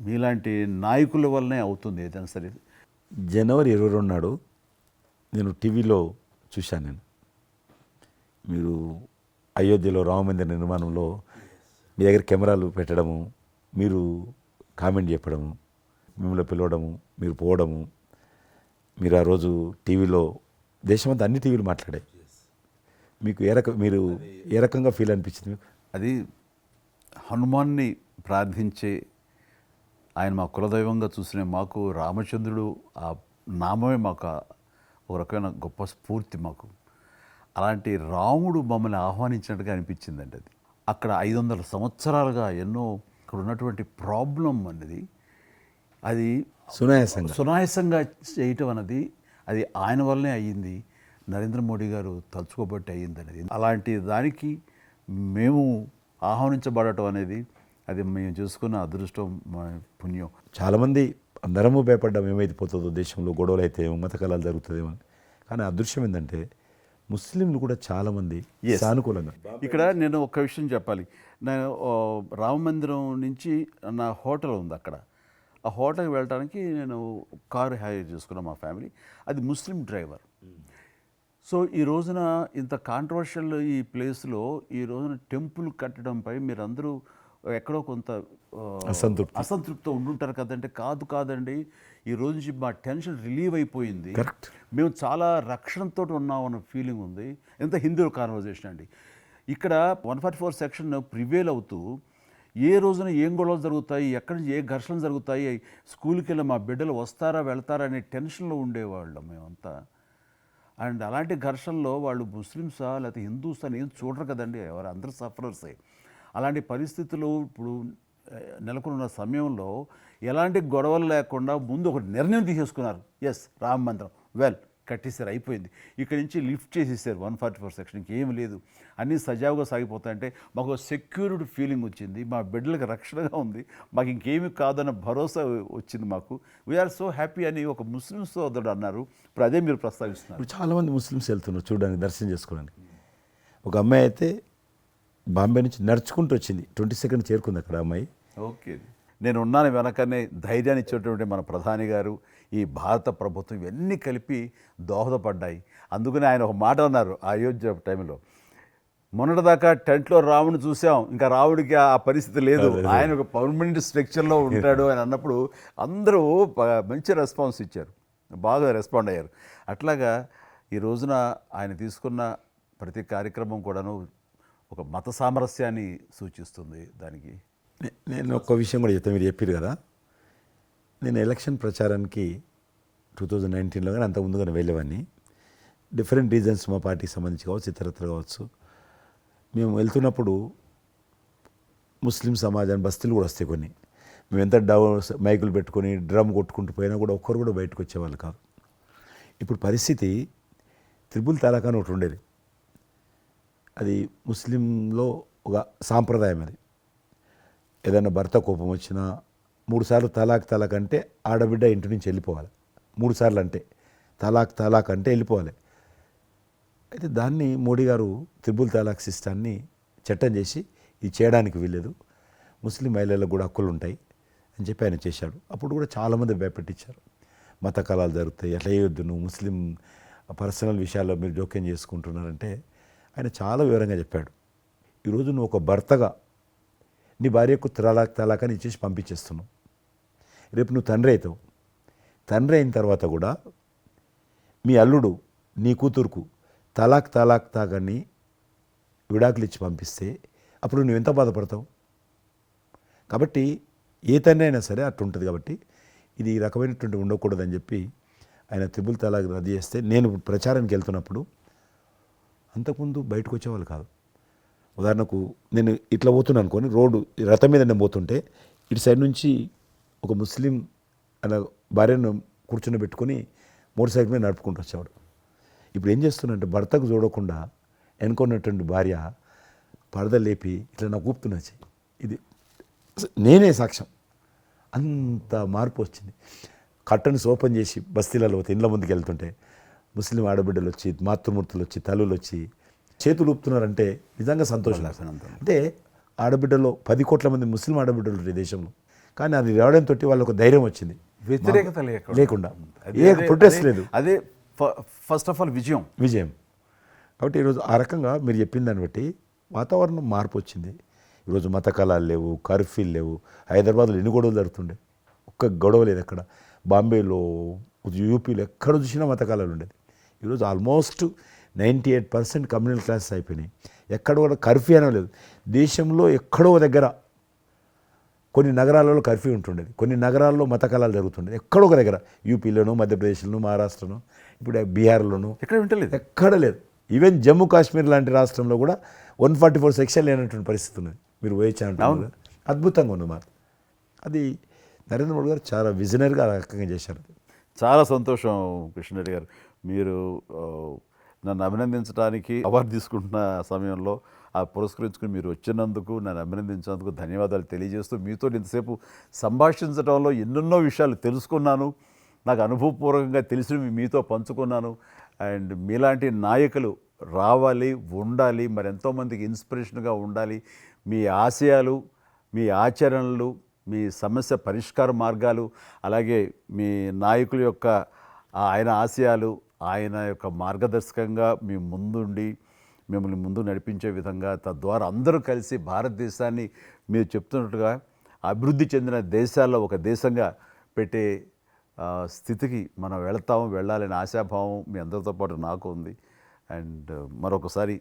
మీలాంటి నాయకుల వల్లనే అవుతుంది ఏదైనా సరే. జనవరి 22 నాడు నేను టీవీలో చూశాను, మీరు అయోధ్యలో రామమందిర నిర్మాణంలో మీ దగ్గర కెమెరాలు పెట్టడము, మీరు కామెంట్ చెప్పడము, మిమ్మల్ని పిలవడము, మీరు పోవడము, మీరు ఆ రోజు టీవీలో దేశమంతా అన్ని టీవీలు మాట్లాడాయి. మీకు మీరు ఏ రకంగా ఫీల్ అనిపించింది మీకు? అది హనుమాన్ని ప్రార్థించే ఆయన మా కులదైవంగా చూసిన మాకు రామచంద్రుడు ఆ నామమే మాకు ఒక రకమైన గొప్ప స్ఫూర్తి మాకు. అలాంటి రాముడు మమ్మల్ని ఆహ్వానించినట్టుగా అనిపించిందండి. అది అక్కడ 500 సంవత్సరాలుగా ఎన్నో అక్కడ ఉన్నటువంటి ప్రాబ్లం అనేది అది సునాయాసంగా చేయటం అన్నది అది ఆయన వల్లనే అయ్యింది, నరేంద్ర మోడీ గారు తలుచుకోబట్టి అయ్యింది అనేది. అలాంటి దానికి మేము ఆహ్వానించబడటం అనేది అది మేము చూసుకున్న అదృష్టం, మా పుణ్యం. చాలామంది అందరము భయపడ్డాం ఏమైపోతుందో దేశంలో, గొడవలు అయితే మత కళాలు జరుగుతుందేమో. కానీ అదృశ్యం ఏంటంటే ముస్లింలు కూడా చాలామంది Yes. సానుకూలంగా ఇక్కడ నేను ఒక విషయం చెప్పాలి. నేను రామ మందిరం నుంచి నా హోటల్ ఉంది అక్కడ. ఆ హోటల్కి వెళ్ళడానికి నేను కారు హైర్ చేసుకున్నాను మా ఫ్యామిలీ. అది ముస్లిం డ్రైవర్. సో ఈ రోజున ఇంత కాంట్రవర్షియల్ ఈ ప్లేస్లో ఈ రోజున టెంపుల్ కట్టడంపై మీరందరూ ఎక్కడో కొంత అసంతృప్తితో ఉండుంటారు కదంటే, కాదండి, ఈ రోజు నుంచి మా టెన్షన్ రిలీవ్ అయిపోయింది, Correct. మేము చాలా రక్షణతో ఉన్నాం అన్న ఫీలింగ్ ఉంది. ఎంత హిందూ కాన్వర్జేషన్ అండి. ఇక్కడ 144 సెక్షన్ ప్రివేల్ అవుతూ ఏ రోజున ఏం గొడవలు జరుగుతాయి, ఎక్కడి నుంచి ఏ ఘర్షణలు జరుగుతాయి, స్కూల్కి వెళ్ళి మా బిడ్డలు వస్తారా వెళ్తారా అనే టెన్షన్లో ఉండేవాళ్ళం మేమంతా. అండ్ అలాంటి ఘర్షణలో వాళ్ళు ముస్లిమ్సా లేకపోతే హిందూసా అని ఏం చూడరు కదండి, ఎవరు అందరూ సఫరర్సే. అలాంటి పరిస్థితులు ఇప్పుడు నెలకొన్న సమయంలో ఎలాంటి గొడవలు లేకుండా ముందు ఒక నిర్ణయం తీసేసుకున్నారు. ఎస్, రామ మందిరం కట్టేసారు, అయిపోయింది. ఇక్కడి నుంచి లిఫ్ట్ చేసేసారు 144 సెక్షన్, ఇంకేం లేదు, అన్నీ సజావుగా సాగిపోతాయంటే మాకు సెక్యూర్డ్ ఫీలింగ్ వచ్చింది, మా బిడ్డలకు రక్షణగా ఉంది, మాకు ఇంకేమీ కాదన్న భరోసా వచ్చింది మాకు. వీఆర్ సో హ్యాపీ అని ఒక ముస్లిం సోదరుడు అన్నారు. ఇప్పుడు అదే మీరు ప్రస్తావిస్తున్నారు. ఇప్పుడు చాలామంది ముస్లిమ్స్ వెళ్తున్నారు చూడడానికి, దర్శనం చేసుకోవడానికి. ఒక అమ్మాయి అయితే బాంబే నుంచి నడుచుకుంటూ వచ్చింది, 22nd చేరుకుంది అక్కడ అమ్మాయి. ఓకే, నేను ఉన్నాను వెనకనే ధైర్యాన్ని ఇచ్చేటువంటి మన ప్రధాని గారు, ఈ భారత ప్రభుత్వం ఇవన్నీ కలిపి దోహదపడ్డాయి. అందుకని ఆయన ఒక మాట అన్నారు అయోధ్య టైంలో, మొన్నటిదాకా టెంట్లో రాముడిని చూసాం, ఇంకా రావుడికి ఆ పరిస్థితి లేదు, ఆయన ఒక పర్మనెంట్ స్ట్రక్చర్లో ఉంటాడు అని అన్నప్పుడు అందరూ మంచి రెస్పాన్స్ ఇచ్చారు, బాగా రెస్పాండ్ అయ్యారు. అట్లాగా ఈ రోజున ఆయన తీసుకున్న ప్రతి కార్యక్రమం కూడాను ఒక మత సామరస్యాన్ని సూచిస్తుంది. దానికి నేను ఒక్క విషయం కూడా చెప్తాను, మీరు చెప్పారు కదా, నేను ఎలక్షన్ ప్రచారానికి 2019లో కానీ అంత ముందుగానే వెళ్ళేవాడిని. డిఫరెంట్ రీజన్స్ మా పార్టీకి సంబంధించి కావచ్చు, ఇతరత్ర కావచ్చు. మేము వెళ్తున్నప్పుడు ముస్లిం సమాజాన్ని బస్తీలు కూడా వస్తాయి కొన్ని. మేము ఎంత మైకులు పెట్టుకొని డ్రమ్ కొట్టుకుంటూ పోయినా కూడా ఒక్కరు కూడా బయటకు వచ్చేవాళ్ళు కాదు. ఇప్పుడు పరిస్థితి త్రిపుల్ తలాక్ అని ఒకటి ఉండేది, అది ముస్లింలో ఒక సాంప్రదాయం. అది ఏదైనా భర్త కోపం వచ్చినా 3 సార్లు తలాక్ అంటే ఆడబిడ్డ ఇంటి నుంచి వెళ్ళిపోవాలి. 3 సార్లు అంటే తలాక్ అంటే వెళ్ళిపోవాలి. అయితే దాన్ని మోడీ గారు త్రిపుల్ తలాక్ సిస్టాన్ని చట్టం చేసి ఇది చేయడానికి వీల్లేదు, ముస్లిం మహిళలకు కూడా హక్కులు ఉంటాయి అని చెప్పి ఆయన చేశాడు. అప్పుడు కూడా చాలామంది భయపెట్టించారు, మత కళాలు జరుగుతాయి, అట్లా చేయొద్దు, నువ్వు ముస్లిం పర్సనల్ విషయాల్లో మీరు జోక్యం చేసుకుంటున్నారంటే ఆయన చాలా వివరంగా చెప్పాడు. ఈరోజు నువ్వు ఒక భర్తగా నీ భార్యకు తలాక్ అని ఇచ్చేసి పంపించేస్తున్నావు. రేపు నువ్వు తండ్రి అవుతావు. తండ్రి అయిన తర్వాత కూడా మీ అల్లుడు నీ కూతురుకు తలాక్ తాగని విడాకులు ఇచ్చి పంపిస్తే అప్పుడు నువ్వు ఎంత బాధపడతావు? కాబట్టి ఏ తండ్రి అయినా సరే అట్లా ఉంటుంది. కాబట్టి ఇది ఈ రకమైనటువంటి ఉండకూడదని చెప్పి ఆయన త్రిపుల్ తలాక్ రద్దు చేస్తే, నేను ప్రచారానికి వెళ్తున్నప్పుడు అంతకుముందు బయటకు వచ్చేవాళ్ళు కాదు. ఉదాహరణకు నేను ఇట్లా పోతున్నాను అనుకోని, రోడ్డు రథం మీద నేను పోతుంటే ఇటు సైడ్ నుంచి ఒక ముస్లిం అలా భార్యను కూర్చొని పెట్టుకొని మోటార్ సైకిల్ మీద నడుపుకుంటూ వచ్చేవాడు. ఇప్పుడు ఏం చేస్తున్నంటే భర్తకు చూడకుండా వెనుకున్నటువంటి భార్య పరద లేపి ఇట్లా నాకు ఊపుతున్నచ్చి, ఇది నేనే సాక్ష్యం, అంత మార్పు వచ్చింది. కట్టన్స్ ఓపెన్ చేసి బస్తీలలో ఇండ్ల ముందుకు వెళ్తుంటే ముస్లిం ఆడబిడ్డలు వచ్చి, మాతృమూర్తులు వచ్చి, తల్లులు వచ్చి చేతులు ఊపుతున్నారంటే నిజంగా సంతోషం. అంటే ఆడబిడ్డలో 10 కోట్ల మంది ముస్లిం ఆడబిడ్డలు ఉంటారు ఈ దేశంలో, కానీ అది రావడంతో వాళ్ళకు ఒక ధైర్యం వచ్చింది, వ్యతిరేకత లేకుండా ఏ ప్రొటెస్ట్ లేదు. అదే ఫస్ట్ ఆఫ్ ఆల్ విజయం. కాబట్టి ఈరోజు ఆ రకంగా మీరు చెప్పిన దాన్ని బట్టి వాతావరణం మార్పు వచ్చింది. ఈరోజు మత కళాలు లేవు, కర్ఫ్యూలు లేవు. హైదరాబాద్లో ఎన్ని గొడవలు జరుగుతుండే, ఒక్క గొడవ లేదు ఎక్కడ. బాంబేలో, యూపీలో ఎక్కడ చూసినా మత కళాలు ఉండేది. ఈరోజు ఆల్మోస్ట్ 98% కమ్యూనల్ క్లాసెస్ అయిపోయినాయి. ఎక్కడ కూడా కర్ఫ్యూ అనే లేదు. దేశంలో ఎక్కడో దగ్గర కొన్ని నగరాలలో కర్ఫ్యూ ఉంటుండేది, కొన్ని నగరాల్లో మత కళాలు జరుగుతుండేది. ఎక్కడో ఒక దగ్గర యూపీలోను, మధ్యప్రదేశ్లోను, మహారాష్ట్రను, ఇప్పుడు బీహార్లోను ఎక్కడ లేదు. ఈవెన్ జమ్మూ కాశ్మీర్ లాంటి రాష్ట్రంలో కూడా 144 సెక్షన్ లేనటువంటి పరిస్థితి ఉన్నది. మీరు వేయించాలంటే అద్భుతంగా ఉన్నమాట. అది నరేంద్ర మోడీ గారు చాలా విజనరీగా ఆ రకంగా చేశారు. చాలా సంతోషం కృష్ణరెడ్డి గారు, మీరు నన్ను అభినందించడానికి అవార్డు తీసుకుంటున్న సమయంలో ఆ పురస్కరించుకుని మీరు వచ్చినందుకు, నన్ను అభినందించినందుకు ధన్యవాదాలు తెలియజేస్తూ, మీతో ఇంతసేపు సంభాషించడంలో ఎన్నెన్నో విషయాలు తెలుసుకున్నాను, నాకు అనుభవపూర్వకంగా తెలిసి మీతో పంచుకున్నాను. అండ్ మీలాంటి నాయకులు రావాలి, ఉండాలి, మరి ఎంతోమందికి ఇన్స్పిరేషన్గా ఉండాలి. మీ ఆశయాలు, మీ ఆచరణలు, మీ సమస్య పరిష్కార మార్గాలు, అలాగే మీ నాయకుల యొక్క ఆయన ఆశయాలు, ఆయన యొక్క మార్గదర్శకంగా మీ ముందుండి మిమ్మల్ని ముందు నడిపించే విధంగా, తద్వారా అందరూ కలిసి భారతదేశాన్ని మీరు చెప్తున్నట్టుగా అభివృద్ధి చెందిన దేశాల్లో ఒక దేశంగా పెట్టే స్థితికి మనం వెళ్ళాలనే ఆశాభావం మీ అందరితో పాటు నాకు ఉంది. అండ్ మరొకసారి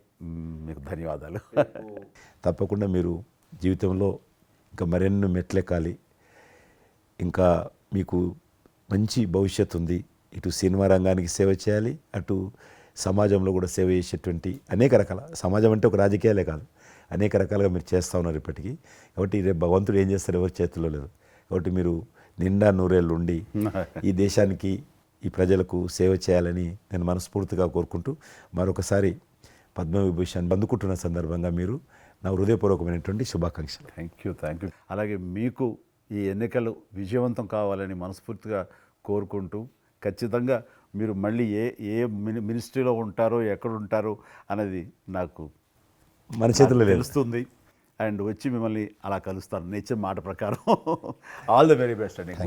మీకు ధన్యవాదాలు. తప్పకుండా మీరు జీవితంలో ఇంకా మరెన్నో మెట్లెక్కాలి, ఇంకా మీకు మంచి భవిష్యత్తు ఉంది. ఇటు సినిమా రంగానికి సేవ చేయాలి, అటు సమాజంలో కూడా సేవ చేసేటువంటి అనేక రకాల, సమాజం అంటే ఒక రాజకీయాలే కాదు, అనేక రకాలుగా మీరు చేస్తూ ఉన్నారు ఇప్పటికీ. కాబట్టి రేపు భగవంతుడు ఏం చేస్తారు ఎవరి చేతుల్లో లేదు. కాబట్టి మీరు నిండా నూరేళ్ళు ఉండి ఈ దేశానికి, ఈ ప్రజలకు సేవ చేయాలని నేను మనస్ఫూర్తిగా కోరుకుంటూ, మరొకసారి పద్మవిభూషణ్ అందుకుంటున్న సందర్భంగా మీరు నా హృదయపూర్వకమైనటువంటి శుభాకాంక్షలు. Thank you. అలాగే మీకు ఈ ఎన్నికలు విజయవంతం కావాలని మనస్ఫూర్తిగా కోరుకుంటూ, ఖచ్చితంగా మీరు మళ్ళీ ఏ మినిస్ట్రీలో ఉంటారో, ఎక్కడ ఉంటారో అనేది నాకు మన చేతుల్లో లేదు. తెలుస్తుంది. అండ్ వచ్చి మిమ్మల్ని అలా కలుస్తాను నేచర్ మాట ప్రకారం. ఆల్ ద వెరీ బెస్ట్ అండి.